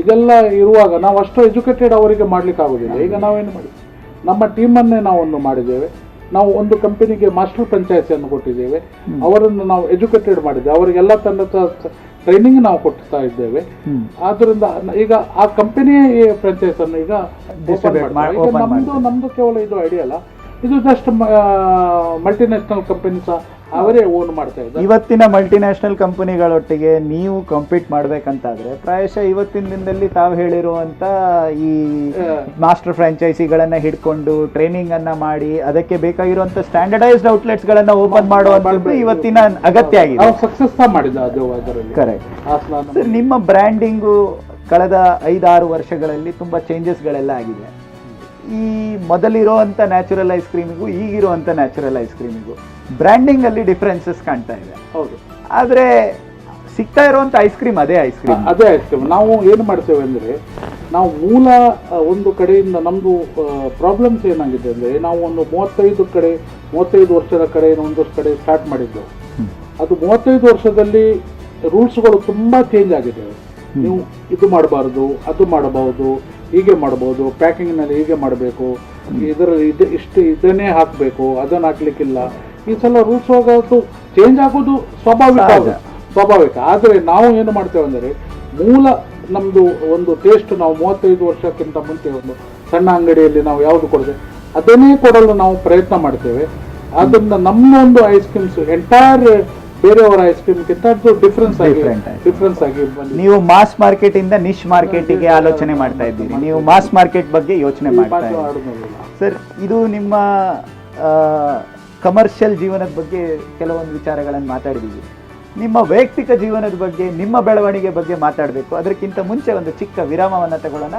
ಇದೆಲ್ಲ ಇರುವಾಗ ನಾವು ಅಷ್ಟು ಎಜುಕೇಟೆಡ್ ಅವರಿಗೆ ಮಾಡ್ಲಿಕ್ಕೆ ಆಗೋದಿಲ್ಲ. ಈಗ ನಾವೇನು ಮಾಡಿದ್ವಿ, ನಮ್ಮ ಟೀಮನ್ನೇ ನಾವು ಮಾಡಿದ್ದೇವೆ. ನಾವು ಒಂದು ಕಂಪನಿಗೆ ಮಾಸ್ಟರ್ ಫ್ರಾಂಚೈಸಿಯನ್ನು ಕೊಟ್ಟಿದ್ದೇವೆ. ಅವರನ್ನು ನಾವು ಎಜುಕೇಟೆಡ್ ಮಾಡಿದ್ದೇವೆ. ಅವರಿಗೆಲ್ಲ ತನ್ನ ಟ್ರೈನಿಂಗ್ ನಾವು ಕೊಡ್ತಾ ಇದ್ದೇವೆ. ಆದ್ರಿಂದ ಈಗ ಆ ಕಂಪನಿಯ ಫ್ರಾಂಚೈಸ್ ಅನ್ನು ಈಗ ನಮ್ದು ಕೇವಲ ಇದು ಐಡಿಯಾ ಅಲ್ಲ, ಇದು ಜಸ್ಟ್ ಮಲ್ಟಿನ್ಯಾಷನಲ್ ಕಂಪನಿ ಸಹ ಅವರೇ ಓನ್ ಮಾಡ್ತಾ ಇದ್ದಾರೆ. ಇವತ್ತಿನ ಮಲ್ಟಿನ್ಯಾಷನಲ್ ಕಂಪನಿಗಳೊಟ್ಟಿಗೆ ನೀವು ಕಂಪೀಟ್ ಮಾಡ್ಬೇಕಂತಾದ್ರೆ ಪ್ರಾಯಶಃ ಇವತ್ತಿನ ದಿನದಲ್ಲಿ ತಾವು ಹೇಳಿರುವಂತ ಈ ಮಾಸ್ಟರ್ ಫ್ರಾಂಚೈಸಿಗಳನ್ನ ಹಿಡ್ಕೊಂಡು ಟ್ರೈನಿಂಗ್ ಅನ್ನ ಮಾಡಿ ಅದಕ್ಕೆ ಬೇಕಾಗಿರುವಂತ ಸ್ಟ್ಯಾಂಡರ್ಡೈಸ್ಡ್ ಔಟ್ಲೆಟ್ಸ್ ಗಳನ್ನ ಓಪನ್ ಮಾಡುವಂತದ್ದು ಇವತ್ತಿನ ಅಗತ್ಯ ಆಗಿದೆ. ನಾವು ಸಕ್ಸಸ್ ಮಾಡಿದ ಅದು ಅದರಲ್ಲಿ. ಕರೆಕ್ಟ್. ನಿಮ್ಮ ಬ್ರ್ಯಾಂಡಿಂಗು ಕಳೆದ 5-6 ವರ್ಷಗಳಲ್ಲಿ ತುಂಬಾ ಚೇಂಜಸ್ಗಳೆಲ್ಲ ಆಗಿದೆ. ಈ ಮೊದಲಿರುವಂಥ ನ್ಯಾಚುರಲ್ ಐಸ್ ಕ್ರೀಮಿಗೂ ಈಗಿರುವಂಥ ನ್ಯಾಚುರಲ್ ಐಸ್ ಕ್ರೀಮಿಗೂ ಬ್ರ್ಯಾಂಡಿಂಗ್ ಅಲ್ಲಿ ಡಿಫ್ರೆನ್ಸಸ್ ಕಾಣ್ತಾ ಇದೆ. ಹೌದು. ಆದರೆ ಸಿಗ್ತಾ ಇರುವಂಥ ಐಸ್ ಕ್ರೀಮ್ ಅದೇ ಐಸ್ ಕ್ರೀಮ್. ನಾವು ಏನು ಮಾಡ್ತೇವೆ ಅಂದರೆ, ನಾವು ಮೂಲ ಒಂದು ಕಡೆಯಿಂದ ನಮ್ಮದು ಪ್ರಾಬ್ಲಮ್ಸ್ ಏನಾಗಿದೆ ಅಂದರೆ, ನಾವು ಒಂದು 35 ವರ್ಷದ ಕಡೆ ಒಂದು ಕಡೆ ಸ್ಟಾರ್ಟ್ ಮಾಡಿದ್ದೆವು. ಅದು 35 ವರ್ಷದಲ್ಲಿ ರೂಲ್ಸ್ಗಳು ತುಂಬ ಚೇಂಜ್ ಆಗಿದೆ. ನೀವು ಇದು ಮಾಡಬಾರ್ದು, ಅದು ಮಾಡಬಹುದು, ಹೀಗೆ ಮಾಡಬಹುದು, ಪ್ಯಾಕಿಂಗ್ನಲ್ಲಿ ಹೀಗೆ ಮಾಡಬೇಕು, ಇದರಲ್ಲಿ ಇದನ್ನೇ ಹಾಕಬೇಕು, ಅದನ್ನು ಹಾಕ್ಲಿಕ್ಕಿಲ್ಲ. ಈ ಸಲ ರೂಲ್ಸ್ ಹೋಗೋದು ಚೇಂಜ್ ಆಗೋದು ಸ್ವಾಭಾವಿಕ. ಆದರೆ ನಾವು ಏನು ಮಾಡ್ತೇವೆ ಅಂದರೆ, ಮೂಲ ನಮ್ಮದು ಒಂದು ಟೇಸ್ಟ್ ನಾವು 35 ವರ್ಷಕ್ಕಿಂತ ಮುಂಚೆ ಒಂದು ಸಣ್ಣ ಅಂಗಡಿಯಲ್ಲಿ ನಾವು ಯಾವುದು ಕೊಡ್ತೇವೆ ಅದನ್ನೇ ಕೊಡಲು ನಾವು ಪ್ರಯತ್ನ ಮಾಡ್ತೇವೆ. ಆದ್ದರಿಂದ ನಮ್ಮ ಒಂದು ಐಸ್ ಕ್ರೀಮ್ಸ್ ಎಂಟೈರ್ ಬೇರೆಯವರ ಐಸ್ ಕ್ರೀಮ್ಗಿಂತ ಡಿಫ್ರೆನ್ಸ್ ಆಗಿ ನೀವು ಮಾಸ್ ಮಾರ್ಕೆಟ್ ಇಂದ ನಿಶ್ ಮಾರ್ಕೆಟಿಗೆ ಆಲೋಚನೆ ಮಾಡ್ತಾ ಇದ್ದೀರಿ. ನೀವು ಮಾಸ್ ಮಾರ್ಕೆಟ್ ಬಗ್ಗೆ ಯೋಚನೆ ಮಾಡ್ತಾ ಇದ್ದೀರಿ. ಸರ್, ಇದು ನಿಮ್ಮ ಕಮರ್ಷಿಯಲ್ ಜೀವನದ ಬಗ್ಗೆ ಕೆಲವೊಂದು ವಿಚಾರಗಳನ್ನು ಮಾತಾಡಿದ್ದೀವಿ. ನಿಮ್ಮ ವೈಯಕ್ತಿಕ ಜೀವನದ ಬಗ್ಗೆ, ನಿಮ್ಮ ಬೆಳವಣಿಗೆ ಬಗ್ಗೆ ಮಾತಾಡಬೇಕು. ಅದಕ್ಕಿಂತ ಮುಂಚೆ ಒಂದು ಚಿಕ್ಕ ವಿರಾಮವನ್ನು ತಗೊಳ್ಳೋಣ.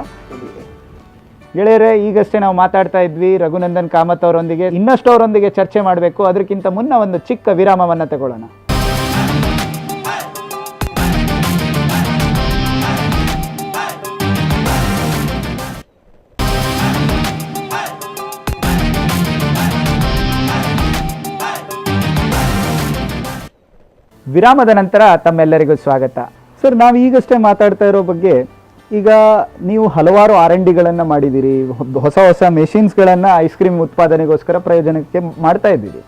ಗೆಳೆಯರೇ, ಈಗಷ್ಟೇ ನಾವು ಮಾತಾಡ್ತಾ ಇದ್ವಿ ರಘುನಂದನ್ ಕಾಮತ್ ಅವರೊಂದಿಗೆ. ಇನ್ನಷ್ಟು ಅವರೊಂದಿಗೆ ಚರ್ಚೆ ಮಾಡಬೇಕು. ಅದಕ್ಕಿಂತ ಮುನ್ನ ಒಂದು ಚಿಕ್ಕ ವಿರಾಮವನ್ನು ತಗೊಳ್ಳೋಣ. ವಿರಾಮದ ನಂತರ ತಮ್ಮೆಲ್ಲರಿಗೂ ಸ್ವಾಗತ. ಸರ್, ನಾವು ಈಗಷ್ಟೇ ಮಾತಾಡ್ತಾ ಇರೋ ಬಗ್ಗೆ, ಈಗ ನೀವು ಹಲವಾರು R&Dಗಳನ್ನು ಮಾಡಿದ್ದೀರಿ, ಹೊಸ ಹೊಸ ಮೆಷಿನ್ಸ್ಗಳನ್ನು ಐಸ್ ಕ್ರೀಮ್ ಉತ್ಪಾದನೆಗೋಸ್ಕರ ಪ್ರಯೋಜನಕ್ಕೆ ಮಾಡ್ತಾ ಇದ್ದೀರಿ.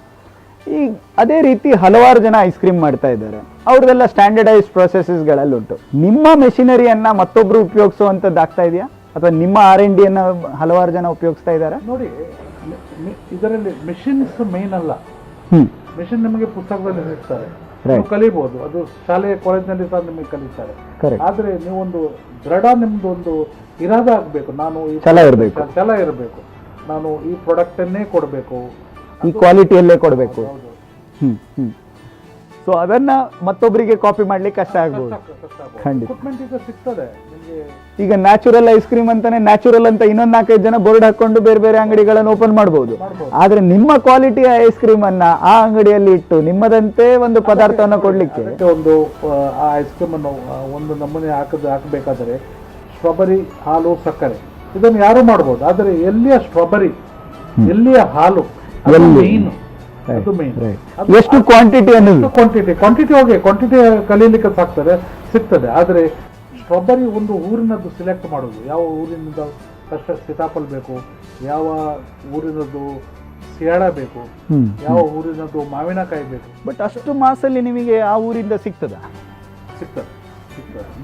ಈಗ ಅದೇ ರೀತಿ ಹಲವಾರು ಜನ ಐಸ್ ಕ್ರೀಮ್ ಮಾಡ್ತಾ ಇದ್ದಾರೆ. ಅವ್ರದ್ದೆಲ್ಲ ಸ್ಟ್ಯಾಂಡರ್ಡೈಸ್ ಪ್ರೊಸೆಸಸ್ಗಳಲ್ಲುಂಟು. ನಿಮ್ಮ ಮೆಷಿನರಿಯನ್ನು ಮತ್ತೊಬ್ಬರು ಉಪಯೋಗಿಸುವಂಥದ್ದು ಆಗ್ತಾ ಇದೆಯಾ, ಅಥವಾ ನಿಮ್ಮ R&Dಯನ್ನು ಹಲವಾರು ಜನ ಉಪಯೋಗಿಸ್ತಾ ಇದ್ದಾರೆ? ನೋಡಿ, ಇದರಲ್ಲಿ ಮೆಷಿನ್ಸ್ ಮೇನ್ ಅಲ್ಲ. ಮೆಷಿನ್ ನಿಮಗೆ ಪುಸ್ತಕದಲ್ಲಿ ಸಿಗ್ತಾರೆ, ನೀವು ಕಲಿಬಹುದು. ಅದು ಶಾಲೆ ಕಾಲೇಜ್ನಲ್ಲಿ ಸಹ ನಿಮಗೆ ಕಲಿತಾರೆ. ಆದ್ರೆ ನೀವೊಂದು ದೃಢ ನಿಮ್ದು ಒಂದು ಇರಾದ ಆಗ್ಬೇಕು. ನಾನು ಛಲ ಇರಬೇಕು, ನಾನು ಈ ಪ್ರಾಡಕ್ಟ್ ಅನ್ನೇ ಕೊಡಬೇಕು, ಈ ಕ್ವಾಲಿಟಿಯಲ್ಲೇ ಕೊಡಬೇಕು. ಸೊ ಅದನ್ನ ಮತ್ತೊಬ್ಬರಿಗೆ ಕಾಪಿ ಮಾಡ್ಲಿಕ್ಕೆ ಕಷ್ಟ ಆಗ್ಬೋದು. ಖಂಡಿತ ಸಿಗ್ತದೆ. ಈಗ ನ್ಯಾಚುರಲ್ ಐಸ್ ಕ್ರೀಮ್ ಅಂತಾನೆ ನ್ಯಾಚುರಲ್ ಅಂತ ಇನ್ನೊಂದು 4-5 ಜನ ಬೋರ್ಡ್ ಹಾಕೊಂಡು ಬೇರೆ ಬೇರೆ ಅಂಗಡಿಗಳನ್ನು ಓಪನ್ ಮಾಡಬಹುದು. ಆದ್ರೆ ನಿಮ್ಮ ಕ್ವಾಲಿಟಿಯ ಐಸ್ ಕ್ರೀಮ್ ಅನ್ನ ಆ ಅಂಗಡಿಯಲ್ಲಿ ಇಟ್ಟು ನಿಮ್ಮದಂತೆ ಒಂದು ಪದಾರ್ಥವನ್ನು ಕೊಡ್ಲಿಕ್ಕೆ, ಒಂದು ಆ ಐಸ್ ಕ್ರೀಮ್ ಅನ್ನು ಒಂದು ನಮೂನೆ ಹಾಕಬೇಕಾದ್ರೆ ಸ್ಟ್ರಾಬೆರಿ, ಹಾಲು, ಸಕ್ಕರೆ ಇದನ್ನು ಯಾರು ಮಾಡಬಹುದು. ಆದ್ರೆ ಎಲ್ಲಿಯ ಸ್ಟ್ರಾಬೆರಿ, ಎಲ್ಲಿಯ ಹಾಲು, ಅದು ಮೇನ್. ಎಷ್ಟು ಕ್ವಾಂಟಿಟಿ ಅನ್ನೋದು ಕ್ವಾಂಟಿಟಿ ಕಲೀಲಿಕ್ಕೆ ಸಿಗ್ತದೆ. ಆದ್ರೆ ಸ್ಟ್ರಾಬೆರಿ ಒಂದು ಊರಿನದ್ದು ಸಿಲೆಕ್ಟ್ ಮಾಡೋದು, ಯಾವ ಊರಿನದ್ದು ಸೀತಾಫಲ ಬೇಕು, ಯಾವ ಊರಿನದ್ದು ಸಿಯಾಳ ಬೇಕು, ಯಾವ ಊರಿನದ್ದು ಮಾವಿನಕಾಯಿ ಬೇಕು. ಬಟ್ ಅಷ್ಟು ಮಾಸಲ್ಲಿ ನಿಮಗೆ ಆ ಊರಿಂದ ಸಿಗ್ತದೆ.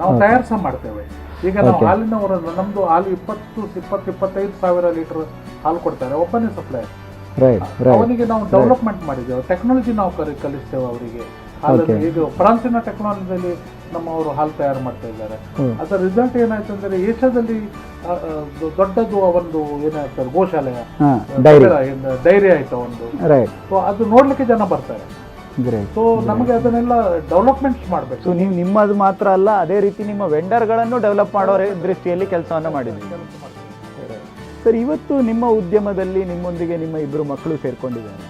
ನಾವು ತಯಾರಿಸ ಮಾಡ್ತೇವೆ. ಈಗ ನಾವು ಹಾಲಿನವರ, ನಮ್ದು ಹಾಲು 20-25 ಸಾವಿರ ಲೀಟರ್ ಹಾಲು ಕೊಡ್ತಾರೆ, ಒಬ್ಬನೇ ಸಪ್ಲೈಯರ್. ಅವನಿಗೆ ನಾವು ಡೆವಲಪ್ಮೆಂಟ್ ಮಾಡಿದ್ದೇವೆ, ಟೆಕ್ನಾಲಜಿ ನಾವು ಕಲಿಸ್ತೇವೆ ಅವರಿಗೆ. ಇದು ಫ್ರಾನ್ಸಿನ ಟೆಕ್ನಾಲಜಿಯಲ್ಲಿ ನಮ್ಮವರು ಹಾಲು ತಯಾರು ಮಾಡ್ತಾ ಇದ್ದಾರೆ. ಅದರ ರಿಸಲ್ಟ್ ಏನಾಯ್ತು ಅಂದ್ರೆ, ಏಷ್ಯಾದಲ್ಲಿ ದೊಡ್ಡದು ಒಂದು ಏನಾಗ್ತದೆ ಗೋಶಾಲೆಯ ಡೈರಿ ಆಯ್ತು ಒಂದು. ಸೊ ಅದು ನೋಡ್ಲಿಕ್ಕೆ ಜನ ಬರ್ತಾರೆ. ಸೊ ನಮಗೆ ಅದನ್ನೆಲ್ಲ ಡೆವಲಪ್ಮೆಂಟ್ಸ್ ಮಾಡಬೇಕು. ಸೊ ನೀವು ನಿಮ್ಮದು ಮಾತ್ರ ಅಲ್ಲ, ಅದೇ ರೀತಿ ನಿಮ್ಮ ವೆಂಡರ್ಗಳನ್ನು ಡೆವಲಪ್ ಮಾಡೋ ದೃಷ್ಟಿಯಲ್ಲಿ ಕೆಲಸವನ್ನು ಮಾಡಿದ್ದೀವಿ. ಸರ್, ಇವತ್ತು ನಿಮ್ಮ ಉದ್ಯಮದಲ್ಲಿ ನಿಮ್ಮೊಂದಿಗೆ ನಿಮ್ಮ 2 ಮಕ್ಕಳು ಸೇರ್ಕೊಂಡಿದ್ದಾರೆ.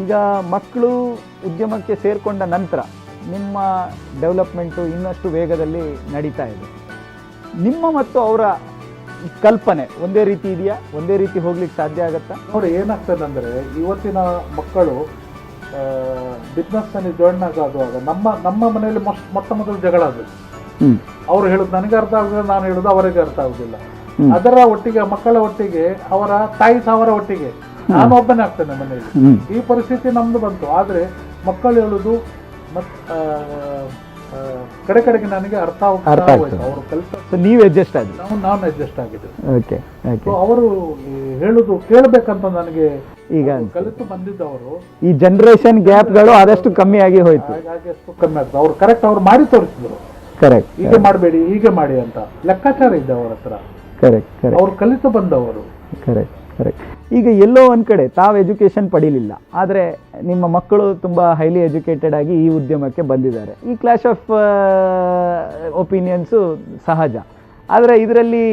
ಈಗ ಮಕ್ಕಳು ಉದ್ಯಮಕ್ಕೆ ಸೇರಿಕೊಂಡ ನಂತರ ನಿಮ್ಮ ಡೆವಲಪ್ಮೆಂಟು ಇನ್ನಷ್ಟು ವೇಗದಲ್ಲಿ ನಡೀತಾ ಇದೆ. ನಿಮ್ಮ ಮತ್ತು ಅವರ ಕಲ್ಪನೆ ಒಂದೇ ರೀತಿ ಇದೆಯಾ? ಒಂದೇ ರೀತಿ ಹೋಗ್ಲಿಕ್ಕೆ ಸಾಧ್ಯ ಆಗತ್ತಾ? ನೋಡಿ, ಏನಾಗ್ತದೆ ಅಂದರೆ, ಇವತ್ತಿನ ಮಕ್ಕಳು ಬಿಸ್ನೆಸ್ನಲ್ಲಿ ಜಾಯಿನ್ ಆಗುವಾಗ ನಮ್ಮ ಮನೆಯಲ್ಲಿ ಮೊಟ್ಟ ಮೊದಲು ಜಗಳ ಆಗಬೇಕು. ಅವ್ರು ಹೇಳೋದು ನನಗೆ ಅರ್ಥ ಆಗುದಿಲ್ಲ, ನಾನು ಹೇಳೋದು ಅವರಿಗೆ ಅರ್ಥ ಆಗುದಿಲ್ಲ. ಅದರ ಒಟ್ಟಿಗೆ ಮಕ್ಕಳ ಒಟ್ಟಿಗೆ ಅವರ ತಾಯಿ ಸಾವಿರ ಒಟ್ಟಿಗೆ ನಾನು ಒಬ್ಬನೇ ಆಗ್ತೇನೆ ಮನೆಯಲ್ಲಿ. ಈ ಪರಿಸ್ಥಿತಿ ನಮ್ದು ಬಂತು. ಆದ್ರೆ ಮಕ್ಕಳು ಹೇಳುದು ಕಡೆಗೆ ನನಗೆ ಅರ್ಥ ಆಗುತ್ತೆ. ಅವರು ಕಲಿತ ನೀವು ಅಡ್ಜಸ್ಟ್ ಆಗಿ, ನಾನು ಅಡ್ಜಸ್ಟ್ ಆಗಿದ್ದೆ. ಅವರು ಹೇಳುದು ಕೇಳಬೇಕಂತ ನನಗೆ ಈಗ ಕಲಿತು ಬಂದಿದ್ದವರು. ಈ ಜನರೇಷನ್ ಗ್ಯಾಪ್ಗಳು ಆದಷ್ಟು ಕಮ್ಮಿ ಆಗಿ ಹೋಯ್ತು. ಕಮ್ಮಿ ಆಗ್ತದೆ. ಅವ್ರು ಕರೆಕ್ಟ್ ಅವ್ರು ಮಾಡಿ ತೋರಿಸಿದ್ರು. ಕರೆಕ್ಟ್, ಹೀಗೆ ಮಾಡಬೇಡಿ, ಹೀಗೆ ಮಾಡಿ ಅಂತ ಲೆಕ್ಕಾಚಾರ ಇದೆ ಅವರ ಹತ್ರ. ಕರೆಕ್ಟ್, ಅವ್ರು ಕಲಿತು ಬಂದವರು. ಕರೆಕ್ಟ್. ಈಗ ಎಲ್ಲೋ ಒಂದು ಕಡೆ ತಾವು ಎಜುಕೇಷನ್ ಪಡೀಲಿಲ್ಲ, ಆದರೆ ನಿಮ್ಮ ಮಕ್ಕಳು ತುಂಬ ಹೈಲಿ ಎಜುಕೇಟೆಡ್ ಆಗಿ ಈ ಉದ್ಯಮಕ್ಕೆ ಬಂದಿದ್ದಾರೆ. ಈ ಕ್ಲಾಶ್ ಆಫ್ ಒಪಿನಿಯನ್ಸು ಸಹಜ. ಆದರೆ ಇದರಲ್ಲಿ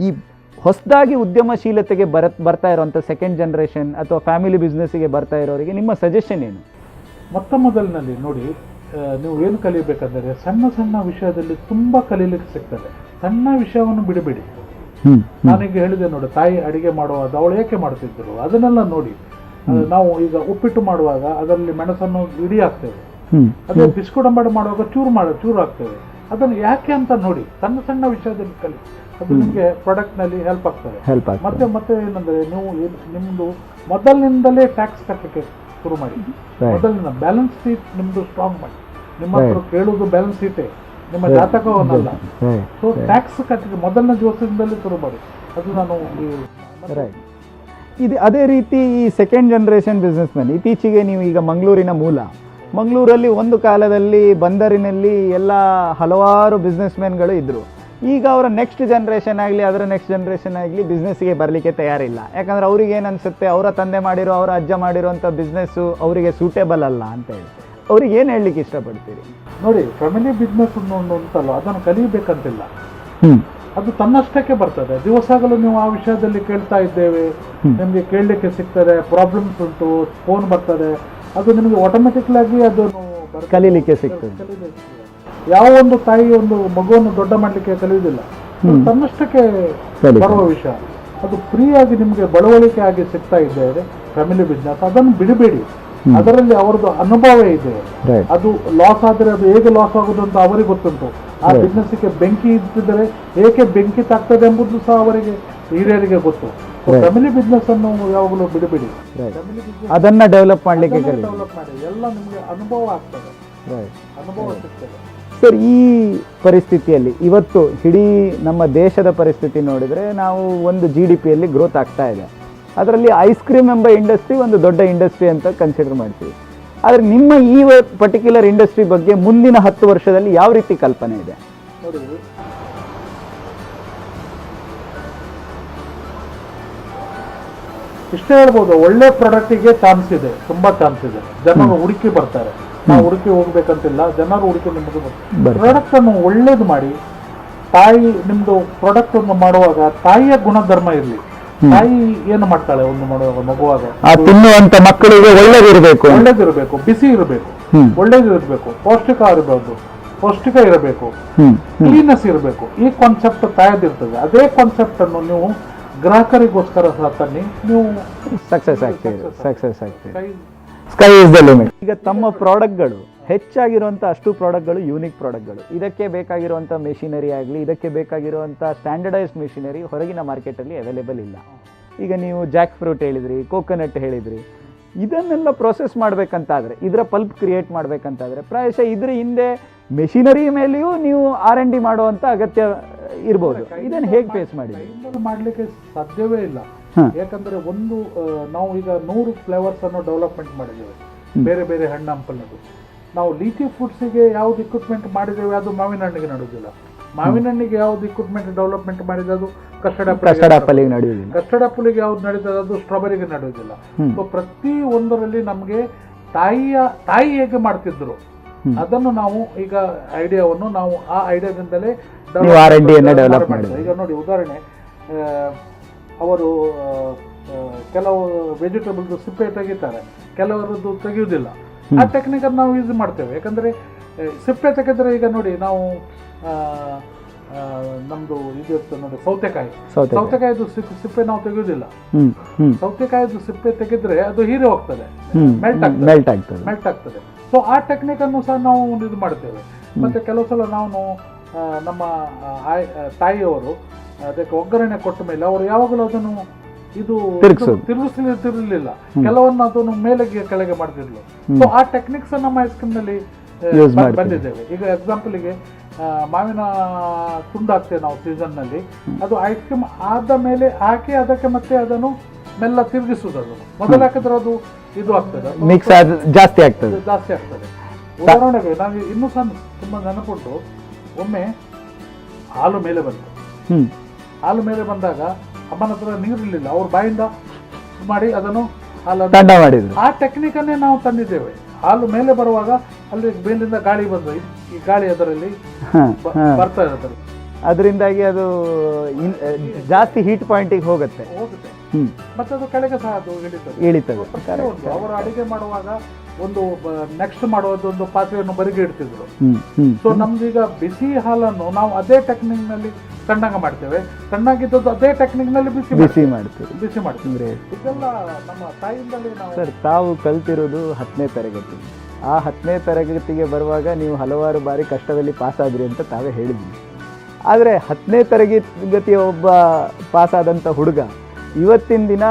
ಈ ಹೊಸದಾಗಿ ಉದ್ಯಮಶೀಲತೆಗೆ ಬರ್ತಾ ಇರೋಂಥ ಸೆಕೆಂಡ್ ಜನರೇಷನ್ ಅಥವಾ ಫ್ಯಾಮಿಲಿ ಬಿಸ್ನೆಸ್ಸಿಗೆ ಬರ್ತಾ ಇರೋರಿಗೆ ನಿಮ್ಮ ಸಜೆಷನ್ ಏನು? ಮೊದಲಿನಲ್ಲಿ ನೋಡಿ, ನೀವು ಏನು ಕಲಿಬೇಕಂದರೆ ಸಣ್ಣ ವಿಷಯದಲ್ಲಿ ತುಂಬ ಕಲೀಲಿಕ್ಕೆ ಸಿಗ್ತದೆ. ಸಣ್ಣ ವಿಷಯವನ್ನು ಬಿಡಬೇಡಿ. ನಾನೀಗ ಹೇಳಿದೆ ನೋಡಿ, ತಾಯಿ ಅಡಿಗೆ ಮಾಡುವಾಗ ಅವಳು ಏಕೆ ಮಾಡ್ತಿದ್ರು ಅದನ್ನೆಲ್ಲ ನೋಡಿ. ನಾವು ಈಗ ಉಪ್ಪಿಟ್ಟು ಮಾಡುವಾಗ ಅದರಲ್ಲಿ ಮೆಣಸನ್ನು ಇಡೀ ಹಾಕ್ತೇವೆ, ಅದೇ ಬಿಸ್ಕುಟ್ ಮಾಡುವಾಗ ಚೂರು ಹಾಕ್ತೇವೆ. ಅದನ್ನು ಯಾಕೆ ಅಂತ ನೋಡಿ, ಸಣ್ಣ ವಿಷಯದಲ್ಲಿ ಕಲಿ. ಅದು ನಿಮಗೆ ಪ್ರಾಡಕ್ಟ್ ನಲ್ಲಿ ಹೆಲ್ಪ್ ಆಗ್ತದೆ. ಮತ್ತೆ ಏನಂದ್ರೆ, ನೀವು ನಿಮ್ದು ಮೊದಲಿನಿಂದಲೇ ಟ್ಯಾಕ್ಸ್ ಕಟ್ಟಲಿಕ್ಕೆ ಶುರು ಮಾಡಿ. ಮೊದಲಿನ ಬ್ಯಾಲೆನ್ಸ್ ಶೀಟ್ ನಿಮ್ದು ಸ್ಟ್ರಾಂಗ್ ಮಾಡಿ. ನಿಮ್ಮ ಹತ್ರ ಕೇಳುವುದು ಬ್ಯಾಲೆನ್ಸ್ ಶೀಟೇ, ನಿಮ್ಮ ಜಾತಕವನ್ನಲ್ಲ. ಸೊ ಟ್ಯಾಕ್ಸ್ ಕಟ್ಟಲಿಕ್ಕೆ ಮೊದಲನೇ ದಿವಸದಿಂದಲೇ ಶುರು ಮಾಡಿ. ಅದು ನಾನು ಇದು ಅದೇ ರೀತಿ ಈ ಸೆಕೆಂಡ್ ಜನರೇಷನ್ ಬಿಸ್ನೆಸ್ ಮ್ಯಾನ್. ಇತ್ತೀಚೆಗೆ ನೀವು ಈಗ ಮಂಗಳೂರಿನ ಮೂಲ, ಮಂಗಳೂರಲ್ಲಿ ಒಂದು ಕಾಲದಲ್ಲಿ ಬಂದರಿನಲ್ಲಿ ಎಲ್ಲ ಹಲವಾರು ಬಿಸ್ನೆಸ್ ಮ್ಯಾನ್ಗಳು ಇದ್ದರು. ಈಗ ಅವರ ನೆಕ್ಸ್ಟ್ ಜನ್ರೇಷನ್ ಆಗಲಿ ಅದರ ನೆಕ್ಸ್ಟ್ ಜನ್ರೇಷನ್ ಆಗಲಿ ಬಿಸ್ನೆಸ್ಗೆ ಬರಲಿಕ್ಕೆ ತಯಾರಿಲ್ಲ. ಯಾಕಂದರೆ ಅವ್ರಿಗೆ ಏನು ಅನಿಸುತ್ತೆ, ಅವರ ತಂದೆ ಮಾಡಿರೋ ಅವರ ಅಜ್ಜ ಮಾಡಿರೋಂಥ ಬಿಸ್ನೆಸ್ಸು ಅವರಿಗೆ ಸೂಟೇಬಲ್ ಅಲ್ಲ ಅಂತ ಹೇಳಿ. ಅವ್ರಿಗೆ ಏನು ಹೇಳಲಿಕ್ಕೆ ಇಷ್ಟಪಡ್ತೀರಿ? ನೋಡಿ, ಫ್ಯಾಮಿಲಿ ಬಿಸ್ನೆಸ್ ಉಂಟಲ್ಲ, ಅದನ್ನು ಕಲಿಬೇಕಂತಿಲ್ಲ, ಅದು ತನ್ನಷ್ಟಕ್ಕೆ ಬರ್ತದೆ. ದಿವಸಗಳು ನೀವು ಆ ವಿಷಯದಲ್ಲಿ ಕೇಳ್ತಾ ಇದ್ದೇವೆ, ನಿಮಗೆ ಕೇಳಲಿಕ್ಕೆ ಸಿಗ್ತದೆ, ಪ್ರಾಬ್ಲಮ್ಸ್ ಉಂಟು, ಫೋನ್ ಬರ್ತದೆ, ಅದು ನಿಮಗೆ ಆಟೋಮೆಟಿಕ್ಲಾಗಿ ಅದನ್ನು ಕಲೀಲಿಕ್ಕೆ ಸಿಗ್ತದೆ. ಯಾವ ಒಂದು ತಾಯಿ ಒಂದು ಮಗುವನ್ನು ದೊಡ್ಡ ಮಾಡಲಿಕ್ಕೆ ಕಲಿಯುವುದಿಲ್ಲ, ತನ್ನಷ್ಟಕ್ಕೆ ಬರುವ ವಿಷಯ. ಅದು ಫ್ರೀಯಾಗಿ ನಿಮಗೆ ಬಳವಳಿಕೆ ಆಗಿ ಸಿಗ್ತಾ ಇದ್ದೇವೆ ಫ್ಯಾಮಿಲಿ ಬಿಸ್ನೆಸ್. ಅದನ್ನು ಬಿಡಬೇಡಿ, ಅದರಲ್ಲಿ ಅವರದ್ದು ಅನುಭವ ಇದೆ. ಅದು ಲಾಸ್ ಆದರೆ ಅದು ಹೇಗೆ ಲಾಸ್ ಆಗುದು ಅಂತ ಅವರಿಗೆ ಗೊತ್ತುಂಟು. ಆ ಬಿಸ್ನೆಸ್ಗೆ ಬೆಂಕಿ ಇದ್ದಿದ್ದರೆ ಏಕೆ ಬೆಂಕಿ ತಾಗ್ತದೆ ಎಂಬುದು ಸಹ ಅವರಿಗೆ ಹಿರಿಯರಿಗೆ ಗೊತ್ತು. ಫ್ಯಾಮಿಲಿ ಬಿಸ್ನೆಸ್ ಅನ್ನು ಯಾವಾಗಲೂ ಬಿಡಬೇಡಿ, ಅದನ್ನ ಡೆವಲಪ್ ಮಾಡಲಿಕ್ಕೆ ಡೆವಲಪ್ ಮಾಡಿ. ಎಲ್ಲ ನಿಮಗೆ ಅನುಭವ ಆಗ್ತದೆ, ಅನುಭವ ಸಿಗ್ತದೆ. ಸರ್, ಈ ಪರಿಸ್ಥಿತಿಯಲ್ಲಿ ಇವತ್ತು ಇಡೀ ನಮ್ಮ ದೇಶದ ಪರಿಸ್ಥಿತಿ ನೋಡಿದರೆ ನಾವು ಒಂದು GDP ಗ್ರೋತ್ ಆಗ್ತಾ ಇದೆ. ಅದರಲ್ಲಿ ಐಸ್ ಕ್ರೀಮ್ ಎಂಬ ಇಂಡಸ್ಟ್ರಿ ಒಂದು ದೊಡ್ಡ ಇಂಡಸ್ಟ್ರಿ ಅಂತ ಕನ್ಸಿಡರ್ ಮಾಡ್ತೀವಿ. ಆದರೆ ನಿಮ್ಮ ಈ ಪರ್ಟಿಕ್ಯುಲರ್ ಇಂಡಸ್ಟ್ರಿ ಬಗ್ಗೆ ಮುಂದಿನ 10 ವರ್ಷದಲ್ಲಿ ಯಾವ ರೀತಿ ಕಲ್ಪನೆ ಇದೆ? ನೋಡಿ, ಇಷ್ಟೇ ಹೇಳ್ಬೋದು, ಒಳ್ಳೆ ಪ್ರಾಡಕ್ಟಿಗೆ ಚಾನ್ಸ್ ಇದೆ, ತುಂಬಾ ಚಾನ್ಸ್ ಇದೆ. ಜನರು ಹುಡುಕಿ ಬರ್ತಾರೆ, ನಾವು ಹುಡುಕಿ ಹೋಗ್ಬೇಕಂತಿಲ್ಲ, ಜನರು ಹುಡುಕಿ ನಿಮ್ಮದು ಪ್ರಾಡಕ್ಟ್ ಅನ್ನು ಒಳ್ಳೇದು ಮಾಡಿ. ತಾಯಿ ನಿಮ್ದು ಪ್ರಾಡಕ್ಟ್ ಅನ್ನು ಮಾಡುವಾಗ ತಾಯಿಯ ಗುಣಧರ್ಮ ಇರಲಿ. ತಾಯಿ ಏನು ಮಾಡ್ತಾಳೆ ಒಂದು ಮಾಡುವಾಗ ಮಗುವಾಗ, ತಿನ್ನುವಂತ ಮಕ್ಕಳಿಗೆ ಒಳ್ಳೇದಿರಬೇಕು, ಬಿಸಿ ಇರಬೇಕು, ಒಳ್ಳೇದಿರಬೇಕು, ಪೌಷ್ಟಿಕ ಇರಬೇಕು, ಕ್ಲೀನೆಸ್ ಇರಬೇಕು. ಈ ಕಾನ್ಸೆಪ್ಟ್ ತಾಯದಿರ್ತದೆ. ಅದೇ ಕಾನ್ಸೆಪ್ಟ್ ಅನ್ನು ನೀವು ಗ್ರಾಹಕರಿಗೋಸ್ಕರ ಸಹ ತನ್ನಿ, ನೀವು ಸಕ್ಸಸ್ ಆಗ್ತೀರಿ. Sky is the limit. ಈಗ ತಮ್ಮ ಪ್ರಾಡಕ್ಟ್ಗಳು ಹೆಚ್ಚಾಗಿರುವಂಥ ಅಷ್ಟು ಪ್ರಾಡಕ್ಟ್ಗಳು ಯೂನಿಕ್ ಪ್ರಾಡಕ್ಟ್ಗಳು. ಇದಕ್ಕೆ ಬೇಕಾಗಿರುವಂಥ ಮೆಷಿನರಿ ಆಗಲಿ, ಇದಕ್ಕೆ ಬೇಕಾಗಿರುವಂಥ ಸ್ಟ್ಯಾಂಡರ್ಡೈಸ್ಡ್ ಮೆಷಿನರಿ ಹೊರಗಿನ ಮಾರ್ಕೆಟಲ್ಲಿ ಅವೈಲೇಬಲ್ ಇಲ್ಲ. ಈಗ ನೀವು ಜಾಕ್ ಫ್ರೂಟ್ ಹೇಳಿದ್ರಿ, ಕೋಕೋನಟ್ ಹೇಳಿದ್ರಿ, ಇದನ್ನೆಲ್ಲ ಪ್ರೊಸೆಸ್ ಮಾಡಬೇಕಂತಾದರೆ, ಇದರ ಪಲ್ಪ್ ಕ್ರಿಯೇಟ್ ಮಾಡಬೇಕಂತಾದರೆ ಪ್ರಾಯಶಃ ಇದ್ರ ಹಿಂದೆ ಮೆಷಿನರಿ ಮೇಲೆಯೂ ನೀವು R&D ಮಾಡುವಂಥ ಅಗತ್ಯ ಇರ್ಬೋದು. ಇದನ್ನು ಹೇಗೆ ಫೇಸ್ ಮಾಡಲಿಕ್ಕೆ ಸಾಧ್ಯವೇ ಇಲ್ಲ. ಯಾಕಂದ್ರೆ ಒಂದು ನಾವು ಈಗ 100 ಫ್ಲೇವರ್ಸ್ ಅನ್ನು ಡೆವಲಪ್ಮೆಂಟ್ ಮಾಡಿದ್ದೇವೆ, ಬೇರೆ ಬೇರೆ ಹಣ್ಣು ಹಂಪಲದ್ದು. ನಾವು ಲೀಚಿ ಫ್ರೂಟ್ಸಿಗೆ ಯಾವ್ದು ಇಕ್ವಿಪ್ಮೆಂಟ್ ಮಾಡಿದ್ದೇವೆ ಅದು ಮಾವಿನ ಹಣ್ಣಿಗೆ ನಡೆಯುವುದಿಲ್ಲ. ಮಾವಿನ ಹಣ್ಣಿಗೆ ಯಾವ್ದು ಇಕ್ವಿಪ್ಮೆಂಟ್ ಡೆವಲಪ್ಮೆಂಟ್ ಮಾಡಿದೆ ಅದು ಕಸ್ಟರ್ಡ್ ಆಪಲ್ಗೆ ನಡೆಯುವುದಿಲ್ಲ. ಕಸ್ಟರ್ಡ್ ಆಪಲ್ಗೆ ಯಾವ್ದು ನಡೀತದೆ ಅದು ಸ್ಟ್ರಾಬೆರಿಗೆ ನಡೆಯುವುದಿಲ್ಲ. ಸೊ ಪ್ರತಿ ಒಂದರಲ್ಲಿ ನಮಗೆ ತಾಯಿ ಹೇಗೆ ಮಾಡ್ತಿದ್ರು ಅದನ್ನು ನಾವು ಈಗ ಐಡಿಯಾವನ್ನು ನಾವು ಆ ಐಡಿಯಾದಿಂದಲೇ ಡೆವಲಪ್ ಮಾಡಿದ್ವಿ. ಈಗ ನೋಡಿ, ಉದಾಹರಣೆ, ಅವರು ಕೆಲವು ವೆಜಿಟೇಬಲ್ಸ್ ಸಿಪ್ಪೆ ತೆಗಿತಾರೆ, ಕೆಲವರದ್ದು ತೆಗೆಯುವುದಿಲ್ಲ. ಆ ಟೆಕ್ನಿಕನ್ನು ನಾವು ಯೂಸ್ ಮಾಡ್ತೇವೆ. ಯಾಕಂದರೆ ಸಿಪ್ಪೆ ತೆಗೆದ್ರೆ, ಈಗ ನೋಡಿ ನಾವು ನಮ್ದು ಇದು ಇರ್ತದೆ ನೋಡಿ, ಸೌತೆಕಾಯಿದು ಸಿಪ್ಪೆ ನಾವು ತೆಗೆಯುವುದಿಲ್ಲ. ಸೌತೆಕಾಯಿದು ಸಿಪ್ಪೆ ತೆಗೆದ್ರೆ ಅದು ಹೀರಿ ಹೋಗ್ತದೆ, ಮೆಲ್ಟ್ ಆಗ್ತದೆ. ಸೊ ಆ ಟೆಕ್ನಿಕನ್ನು ಸಹ ನಾವು ಇದು ಮಾಡ್ತೇವೆ. ಮತ್ತೆ ಕೆಲವು ಸಲ ನಾವು ನಮ್ಮ ತಾಯಿಯವರು ಅದಕ್ಕೆ ಒಗ್ಗರಣೆ ಕೊಟ್ಟ ಮೇಲೆ ಅವರು ಯಾವಾಗಲೂ ಅದನ್ನು ತಿರುಗಿಸಲಿಲ್ಲ, ಕೆಲವೊಂದು ಅದನ್ನು ಮೇಲೆ ಕೆಳಗೆ ಮಾಡ್ತಿರ್ಲು. ಸೊ ಆ ಟೆಕ್ನಿಕ್ಸ್ ನಮ್ಮ ಐಸ್ ಕ್ರೀಮ್ ನಲ್ಲಿ ಬಂದಿದ್ದೇವೆ. ಈಗ ಎಕ್ಸಾಂಪಲ್ಗೆ ಮಾವಿನ ತುಂಡು ಹಾಕ್ತೇವೆ ನಾವು ಸೀಸನ್ ನಲ್ಲಿ, ಅದು ಐಸ್ ಕ್ರೀಮ್ ಆದ ಮೇಲೆ ಹಾಕಿ ಅದಕ್ಕೆ ಮತ್ತೆ ಅದನ್ನು ಮೆಲ್ಲ ತಿರುಗಿಸುವುದು. ಅದು ಮೊದಲು ಹಾಕಿದ್ರೆ ಅದು ಇದು ಆಗ್ತದೆ, ಜಾಸ್ತಿ ಆಗ್ತದೆ. ಉದಾಹರಣೆಗೆ ನಾವು ಇನ್ನೂ ಸಹ ತುಂಬಾ ನೆನಪುಂಟು, ಒಮ್ಮೆ ಹಾಲು ಮೇಲೆ ಬಂತು. ಹಾಲು ಮೇಲೆ ಬಂದಾಗ ಅಮ್ಮನ ಹತ್ರ ನೀರಿರಲಿಲ್ಲ, ಅವ್ರ ಬಾಯಿಂದ ಮಾಡಿ ಅದನ್ನು ಆ ಟೆಕ್ನಿಕ್ ಅನ್ನೇ ನಾವು ತಂದಿದ್ದೇವೆ. ಹಾಲು ಮೇಲೆ ಬರುವಾಗ ಅಲ್ಲಿ ಮೇಲಿಂದ ಗಾಳಿ ಬಂದು ಈ ಗಾಳಿ ಅದರಲ್ಲಿ ಬರ್ತಾ ಇರುತ್ತೆ, ಅದರಿಂದಾಗಿ ಅದು ಜಾಸ್ತಿ ಹೀಟ್ ಪಾಯಿಂಟಿಗೆ ಹೋಗುತ್ತೆ ಮತ್ತೆ ಅದು ಕೆಳಗೆ ಸಹ ಅದು ಇಳಿತದೆ. ಅವರು ಅಡಿಗೆ ಮಾಡುವಾಗ ಒಂದು ನೆಕ್ಸ್ಟ್ ಮಾಡುವುದೊಂದು ಪಾತ್ರೆಯನ್ನು ಬರಿಗೆ ಇಡ್ತಿದ್ರು. ಸೊ ನಮ್ದೀಗ ಬಿಸಿ ಹಾಲನ್ನು ನಾವು ಅದೇ ಟೆಕ್ನಿಕ್ ನಲ್ಲಿ ತಣ್ಣಗ ಮಾಡ್ತೇವೆ, ತಣ್ಣಗಿದ್ದದ್ದು ಅದೇ ಟೆಕ್ನಿಕ್ ನಲ್ಲಿ ಬಿಸಿ ಮಾಡ್ತೀವಿ. ಇದೆಲ್ಲ ನಮ್ಮ ತಾಯಿಯಿಂದಲೇ ನಾವು. ಸರ್, ತಾವು ಕಲ್ತಿರೋದು 10ನೇ ತರಗತಿ. ಆ 10ನೇ ತರಗತಿಗೆ ಬರುವಾಗ ನೀವು ಹಲವಾರು ಬಾರಿ ಕಷ್ಟದಲ್ಲಿ ಪಾಸ್ ಆದ್ರಿ ಅಂತ ತಾವೇ ಹೇಳಿದ್ವಿ. ಆದರೆ 10ನೇ ತರಗತಿಯ ಒಬ್ಬ ಪಾಸ್ ಆದಂಥ ಹುಡುಗ ಇವತ್ತಿನ ದಿನ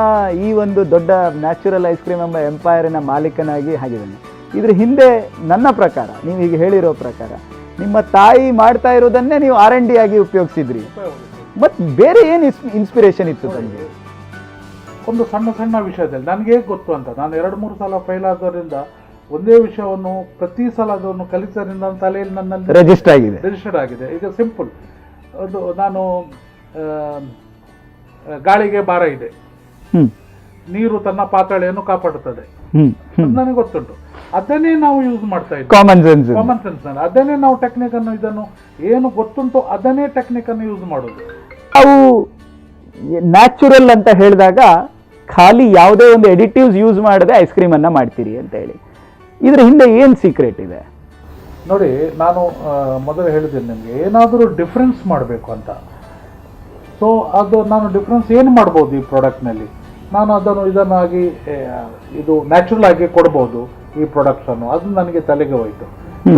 ಈ ಒಂದು ದೊಡ್ಡ ನ್ಯಾಚುರಲ್ ಐಸ್ ಕ್ರೀಮ್ ಎಂಬ ಎಂಪೈರಿನ ಮಾಲೀಕನಾಗಿ ಆಗಿದ್ದಾನೆ. ಇದ್ರ ಹಿಂದೆ ನನ್ನ ಪ್ರಕಾರ, ನೀವು ಈಗ ಹೇಳಿರೋ ಪ್ರಕಾರ, ನಿಮ್ಮ ತಾಯಿ ಮಾಡ್ತಾ ಇರೋದನ್ನೇ ನೀವು R&D ಆಗಿ ಉಪಯೋಗಿಸಿದ್ರಿ. ಮತ್ತು ಬೇರೆ ಏನು ಇನ್ಸ್ಪಿರೇಷನ್ ಇತ್ತು ತಮಗೆ? ಒಂದು ಸಣ್ಣ ಸಣ್ಣ ವಿಷಯದಲ್ಲಿ ನನಗೆ ಹೇಗೆ ಗೊತ್ತು ಅಂತ, ನಾನು 2-3 ಸಲ ಫೇಲ್ ಆಗೋದ್ರಿಂದ ಒಂದೇ ವಿಷಯವನ್ನು ಪ್ರತಿ ಸಲ ಅದನ್ನು ಕಲಿಸೋದ್ರಿಂದ ತಲೆಯಲ್ಲಿ ನನ್ನಲ್ಲಿ ರಿಜಿಸ್ಟರ್ಡ್ ಆಗಿದೆ. ಈಗ ಸಿಂಪಲ್, ಒಂದು ನಾನು ಗಾಳಿಗೆ ಭಾರ ಇದೆ, ನೀರು ತನ್ನ ಪಾತಾಳೆಯನ್ನು ಕಾಪಾಡುತ್ತದೆ, ನನಗೆ ಗೊತ್ತುಂಟು. ಅದನ್ನೇ ನಾವು ಯೂಸ್ ಮಾಡ್ತಾ ಇದ್ದೀವಿ, ಕಾಮನ್ ಸೆನ್ಸ್ ನಲ್ಲಿ ಅದನ್ನೇ ನಾವು ಟೆಕ್ನಿಕ್ ಅನ್ನು ಇದನ್ನು ಏನು ಗೊತ್ತುಂಟು ಅದನ್ನೇ ಟೆಕ್ನಿಕ್ ಅನ್ನು ಯೂಸ್ ಮಾಡೋದು. ಅವು ನ್ಯಾಚುರಲ್ ಅಂತ ಹೇಳಿದಾಗ ಖಾಲಿ ಯಾವುದೇ ಒಂದು ಎಡಿಟಿವ್ಸ್ ಯೂಸ್ ಮಾಡದೆ ಐಸ್ ಕ್ರೀಮ್ ಅನ್ನ ಮಾಡ್ತೀರಿ ಅಂತ ಹೇಳಿ, ಇದ್ರ ಹಿಂದೆ ಏನ್ ಸೀಕ್ರೆಟ್ ಇದೆ? ನೋಡಿ, ನಾನು ಮೊದಲು ಹೇಳಿದ್ದೀನಿ ನಿಮಗೆ, ಏನಾದರೂ ಡಿಫ್ರೆನ್ಸ್ ಮಾಡಬೇಕು ಅಂತ. ಸೊ ಅದು ನಾನು ಡಿಫ್ರೆನ್ಸ್ ಏನು ಮಾಡ್ಬೋದು ಈ ಪ್ರಾಡಕ್ಟ್ನಲ್ಲಿ, ನಾನು ಇದನ್ನಾಗಿ ಇದು ನ್ಯಾಚುರಲ್ ಆಗಿ ಕೊಡ್ಬೋದು ಈ ಪ್ರಾಡಕ್ಟ್ಸನ್ನು, ಅದು ನನಗೆ ತಲೆಗೆ ಹೋಯಿತು.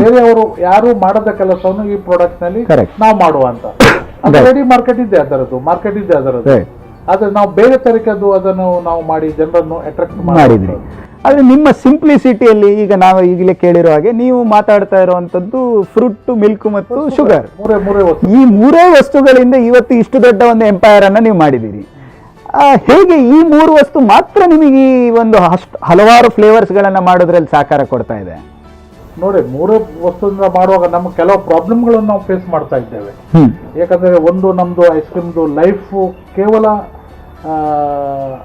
ಬೇರೆಯವರು ಯಾರು ಮಾಡದ ಕೆಲಸವನ್ನು ಈ ಪ್ರಾಡಕ್ಟ್ ನಲ್ಲಿ ನಾವು ಮಾಡುವ ಅಂತ. ಅದು ರೆಡಿ ಮಾರ್ಕೆಟ್ ಇದೆ ಅದರದ್ದು, ಆದ್ರೆ ನಾವು ಬೇರೆ ತರಕದ್ದು ಅದನ್ನು ನಾವು ಮಾಡಿ ಜನರನ್ನು ಅಟ್ರಾಕ್ಟ್ ಮಾಡಿದ್ರಿ. ಆದ್ರೆ ನಿಮ್ಮ ಸಿಂಪ್ಲಿಸಿಟಿಯಲ್ಲಿ ಈಗ ನಾವು ಈಗಲೇ ಕೇಳಿರೋ ಹಾಗೆ ನೀವು ಮಾತಾಡ್ತಾ ಇರುವಂತದ್ದು ಫ್ರೂಟ್, ಮಿಲ್ಕ್ ಮತ್ತು ಶುಗರ್, ಈ ಮೂರೇ ವಸ್ತುಗಳಿಂದ ಇವತ್ತು ಇಷ್ಟು ದೊಡ್ಡ ಒಂದು ಎಂಪೈರ್ ಅನ್ನ ನೀವು ಮಾಡಿದ್ದೀರಿ. ಹೇಗೆ ಈ ಮೂರು ವಸ್ತು ಮಾತ್ರ ನಿಮಗೆ ಈ ಒಂದು ಹಲವಾರು ಫ್ಲೇವರ್ಸ್ ಗಳನ್ನ ಮಾಡೋದ್ರಲ್ಲಿ ಸಹಕಾರ ಕೊಡ್ತಾ ಇದೆ? ನೋಡಿ, ಮೂರೇ ವಸ್ತುವಿಂದ ಮಾಡುವಾಗ ನಮ್ಗೆ ಕೆಲವು ಪ್ರಾಬ್ಲಮ್ಗಳನ್ನು ನಾವು ಫೇಸ್ ಮಾಡ್ತಾ ಇದ್ದೇವೆ. ಯಾಕಂದ್ರೆ ಒಂದು ನಮ್ದು ಐಸ್ ಕ್ರೀಮ್ದು ಲೈಫ್ ಕೇವಲ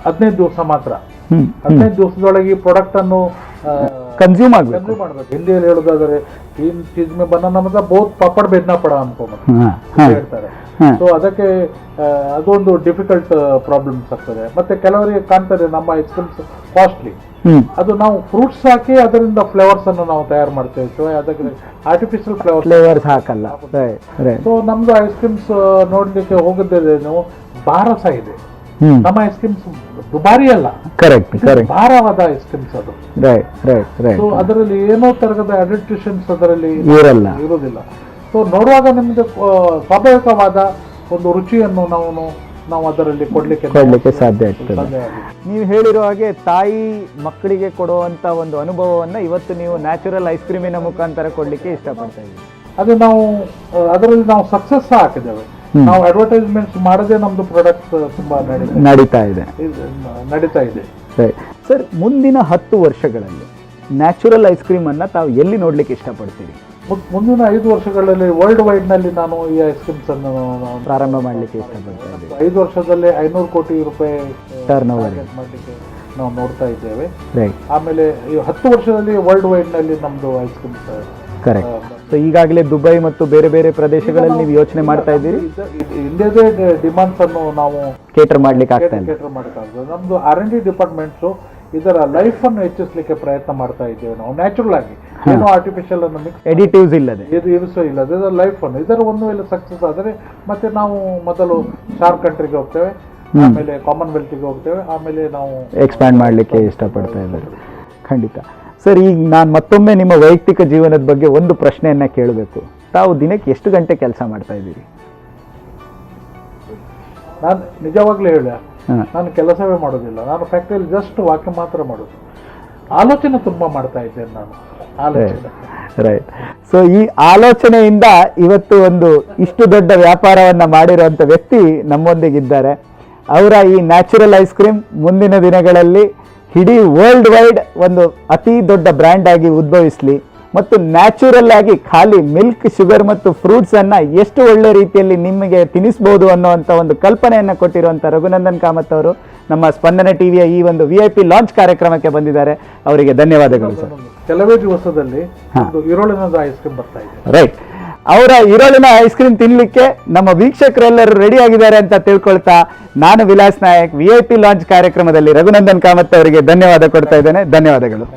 15 ದಿವಸ ಮಾತ್ರ. 15 ದಿವಸದೊಳಗೆ ಈ ಪ್ರಾಡಕ್ಟ್ ಅನ್ನು ಕನ್ಸ್ಯೂಮ್ ಮಾಡ್ಬೇಕು. ಹಿಂದಿಯಲ್ಲಿ ಹೇಳುದಾದ್ರೆ तीन चीज में बनाना मतलब बहुत पापड़ बेचना पड़ा हमको ಹೇಳ್ತಾರೆ. ಸೊ ಅದಕ್ಕೆ ಅದೊಂದು ಡಿಫಿಕಲ್ಟ್ ಪ್ರಾಬ್ಲಮ್ಸ್ ಆಗ್ತದೆ. ಮತ್ತೆ ಕೆಲವರಿಗೆ ಕಾಣ್ತಾರೆ ನಮ್ಮ ಐಸ್ ಕ್ರೀಮ್ಸ್ ಕಾಸ್ಟ್ಲಿ, ಅದು ನಾವು ಫ್ರೂಟ್ಸ್ ಹಾಕಿ ಅದರಿಂದ ಫ್ಲೇವರ್ಸ್ ಅನ್ನು ನಾವು ತಯಾರು ಮಾಡ್ತೇವೆ. ಸೊ ಅದಕ್ಕೆ ಆರ್ಟಿಫಿಷಿಯಲ್ ಫ್ಲೇವರ್ಸ್ ಹಾಕಲ್ಲ. ಸೊ ನಮ್ದು ಐಸ್ ಕ್ರೀಮ್ಸ್ ನೋಡ್ಲಿಕ್ಕೆ ಹೋಗಿದ್ದೇನು ಭಾರಸ ಇದೆ. ನಮ್ಮ ಐಸ್ ಕ್ರೀಮ್ಸ್ ದುಬಾರಿ ಅಲ್ಲ, ಭಾರವಾದ ಐಸ್ ಕ್ರೀಮ್ಸ್ ಅದು. ಸೊ ಅದರಲ್ಲಿ ಏನೋ ತರಹದ ಅಡಿಟಿಷನ್ಸ್ ಅದರಲ್ಲಿ ಇರುವುದಿಲ್ಲ. ಸೊ ನೋಡುವಾಗ ನಿಮ್ಗೆ ಸ್ವಾಭಾವಿಕವಾದ ಒಂದು ರುಚಿಯನ್ನು ನಾವು ಅದರಲ್ಲಿ ಕೊಡ್ಲಿಕ್ಕೆ ಸಾಧ್ಯ ಆಗ್ತದೆ. ನೀವು ಹೇಳಿರೋ ಹಾಗೆ ತಾಯಿ ಮಕ್ಕಳಿಗೆ ಕೊಡುವಂತ ಒಂದು ಅನುಭವವನ್ನ ಇವತ್ತು ನೀವು ನ್ಯಾಚುರಲ್ ಐಸ್ ಕ್ರೀಮಿನ ಮುಖಾಂತರ ಕೊಡ್ಲಿಕ್ಕೆ ಇಷ್ಟಪಡ್ತಾ ಇದ್ದೀವಿ. ಅದು ಅದರಲ್ಲಿ ನಾವು ಸಕ್ಸಸ್ ಹಾಕಿದ್ದೇವೆ. ನಾವು ಅಡ್ವರ್ಟೈಸ್ಮೆಂಟ್ಸ್ ಮಾಡದೆ ನಮ್ದು ಪ್ರಾಡಕ್ಟ್ ತುಂಬಾ ನಡೀತಾ ಇದೆ. ಸರ್, ಮುಂದಿನ 10 ವರ್ಷಗಳಲ್ಲಿ ನ್ಯಾಚುರಲ್ ಐಸ್ ಕ್ರೀಮ್ ಅನ್ನ ತಾವು ಎಲ್ಲಿ ನೋಡ್ಲಿಕ್ಕೆ ಇಷ್ಟಪಡ್ತೀರಿ? ಮುಂದಿನ 5 ವರ್ಷಗಳಲ್ಲಿ ವರ್ಲ್ಡ್ ವೈಡ್ ನಲ್ಲಿ ನಾನು ಈ ಐಸ್ ಕ್ರೀಮ್ಸ್ ಅನ್ನು ಪ್ರಾರಂಭ ಮಾಡಲಿಕ್ಕೆ ಇಷ್ಟಪಡ್ತಾ ಇದ್ದೀವಿ. 5 ವರ್ಷದಲ್ಲಿ 500 ಕೋಟಿ ರೂಪಾಯಿ ಟರ್ನ್ ಓವರ್ ಮಾಡಲಿಕ್ಕೆ ನಾವು ನೋಡ್ತಾ ಇದ್ದೇವೆ. ಆಮೇಲೆ 10 ವರ್ಷದಲ್ಲಿ ವರ್ಲ್ಡ್ ವೈಡ್ ನಲ್ಲಿ ನಮ್ದು ಐಸ್ ಕ್ರೀಮ್ಸ್ ಕರೆಕ್ಟ್. ಸೊ ಈಗಾಗಲೇ ದುಬೈ ಮತ್ತು ಬೇರೆ ಬೇರೆ ಪ್ರದೇಶಗಳಲ್ಲಿ ನೀವು ಯೋಚನೆ ಮಾಡ್ತಾ ಇದ್ದೀರಿ. ಇಂಡಿಯಾದ ಡಿಮಾಂಡ್ಸ್ ಅನ್ನು ನಾವು ಕೇಟರ್ ಮಾಡ್ಲಿಕ್ಕೆ ಆಗ್ತಾ ಇದೆ. ನಮ್ದು R&D ಡಿಪಾರ್ಟ್ಮೆಂಟ್ಸ್ ಇದರ ಲೈಫ್ ಅನ್ನು ಹೆಚ್ಚಿಸಲಿಕ್ಕೆ ಪ್ರಯತ್ನ ಮಾಡ್ತಾ ಇದ್ದೇವೆ. ನಾವು ನ್ಯಾಚುರಲ್ ಆಗಿ ಏನೋ ಆರ್ಟಿಫಿಷಿಯಲ್ ಅನ್ನು ಮಿಕ್ಸ್ ಎಡಿಟಿವ್ಸ್ ಇಲ್ಲದೆ ಇದರ ಲೈಫ್ ಅನ್ನು ಇದರ ಒಂದು ವೇಳೆ ಸಕ್ಸಸ್ ಆದರೆ ಮತ್ತೆ ನಾವು ಮೊದಲು ಶಾರ್ಕ್ ಕಂಟ್ರಿಗೆ ಹೋಗ್ತೇವೆ, ಆಮೇಲೆ ಕಾಮನ್ವೆಲ್ತ್ಗೆ ಹೋಗ್ತೇವೆ, ಆಮೇಲೆ ನಾವು ಎಕ್ಸ್ಪ್ಯಾಂಡ್ ಮಾಡಲಿಕ್ಕೆ ಇಷ್ಟಪಡ್ತಾ ಇದ್ದಾರೆ. ಖಂಡಿತ. ಸರ್, ಈಗ ನಾನು ಮತ್ತೊಮ್ಮೆ ನಿಮ್ಮ ವೈಯಕ್ತಿಕ ಜೀವನದ ಬಗ್ಗೆ ಒಂದು ಪ್ರಶ್ನೆಯನ್ನ ಕೇಳಬೇಕು. ತಾವು ದಿನಕ್ಕೆ ಎಷ್ಟು ಗಂಟೆ ಕೆಲಸ ಮಾಡ್ತಾ ಇದ್ದೀರಿ? ನಾನು ನಿಜವಾಗ್ಲೂ ಹೇಳ, ನಾನು ಕೆಲಸವೇ ಮಾಡೋದಿಲ್ಲ. ನಾನು ಫ್ಯಾಕ್ಟ್ರಿಯಲ್ಲಿ ಜಸ್ಟ್ ವಾಕ್ಯ ಮಾತ್ರ ಮಾಡೋದು. ಆಲೋಚನೆ ತುಂಬಾ ಮಾಡ್ತಾ ಇದ್ದೇನೆ ನಾನು. ರೈಟ್. ಸೊ ಈ ಆಲೋಚನೆಯಿಂದ ಇವತ್ತು ಒಂದು ಇಷ್ಟು ದೊಡ್ಡ ವ್ಯಾಪಾರವನ್ನ ಮಾಡಿರುವಂತ ವ್ಯಕ್ತಿ ನಮ್ಮೊಂದಿಗಿದ್ದಾರೆ. ಅವರ ಈ ನ್ಯಾಚುರಲ್ ಐಸ್ ಕ್ರೀಮ್ ಮುಂದಿನ ದಿನಗಳಲ್ಲಿ ಇಡೀ ವರ್ಲ್ಡ್ ವೈಡ್ ಒಂದು ಅತಿ ದೊಡ್ಡ ಬ್ರ್ಯಾಂಡ್ ಆಗಿ ಉದ್ಭವಿಸಲಿ ಮತ್ತು ನ್ಯಾಚುರಲ್ ಆಗಿ ಖಾಲಿ ಮಿಲ್ಕ್, ಶುಗರ್ ಮತ್ತು ಫ್ರೂಟ್ಸ್ ಅನ್ನ ಎಷ್ಟು ಒಳ್ಳೆ ರೀತಿಯಲ್ಲಿ ನಿಮಗೆ ತಿನ್ನಿಸಬಹುದು ಅನ್ನುವಂಥ ಒಂದು ಕಲ್ಪನೆಯನ್ನು ಕೊಟ್ಟಿರುವಂಥ ರಘುನಂದನ್ ಕಾಮತ್ ಅವರು ನಮ್ಮ ಸ್ಪಂದನ ಟಿವಿಯ ಈ ಒಂದು VIP ಲಾಂಚ್ ಕಾರ್ಯಕ್ರಮಕ್ಕೆ ಬಂದಿದ್ದಾರೆ. ಅವರಿಗೆ ಧನ್ಯವಾದಗಳು ಸರ್. ಕೆಲವೇ ದಿವಸದಲ್ಲಿ ಈರೋಳಿನ ಐಸ್ ಕ್ರೀಮ್ ಬರ್ತಾ ಇದೆ. ರೈಟ್. ಅವರ ಈರೋಳಿನ ಐಸ್ ಕ್ರೀಮ್ ತಿನ್ಲಿಕ್ಕೆ ನಮ್ಮ ವೀಕ್ಷಕರೆಲ್ಲರೂ ರೆಡಿ ಆಗಿದ್ದಾರೆ ಅಂತ ತಿಳ್ಕೊಳ್ತಾ ನಾನು ವಿಲಾಸ್ ನಾಯಕ್ VIP ಲಾಂಚ್ ಕಾರ್ಯಕ್ರಮದಲ್ಲಿ ರಘುನಂದನ್ ಕಾಮತ್ ಅವರಿಗೆ ಧನ್ಯವಾದ ಕೊಡ್ತಾ ಇದ್ದೇನೆ. ಧನ್ಯವಾದಗಳು.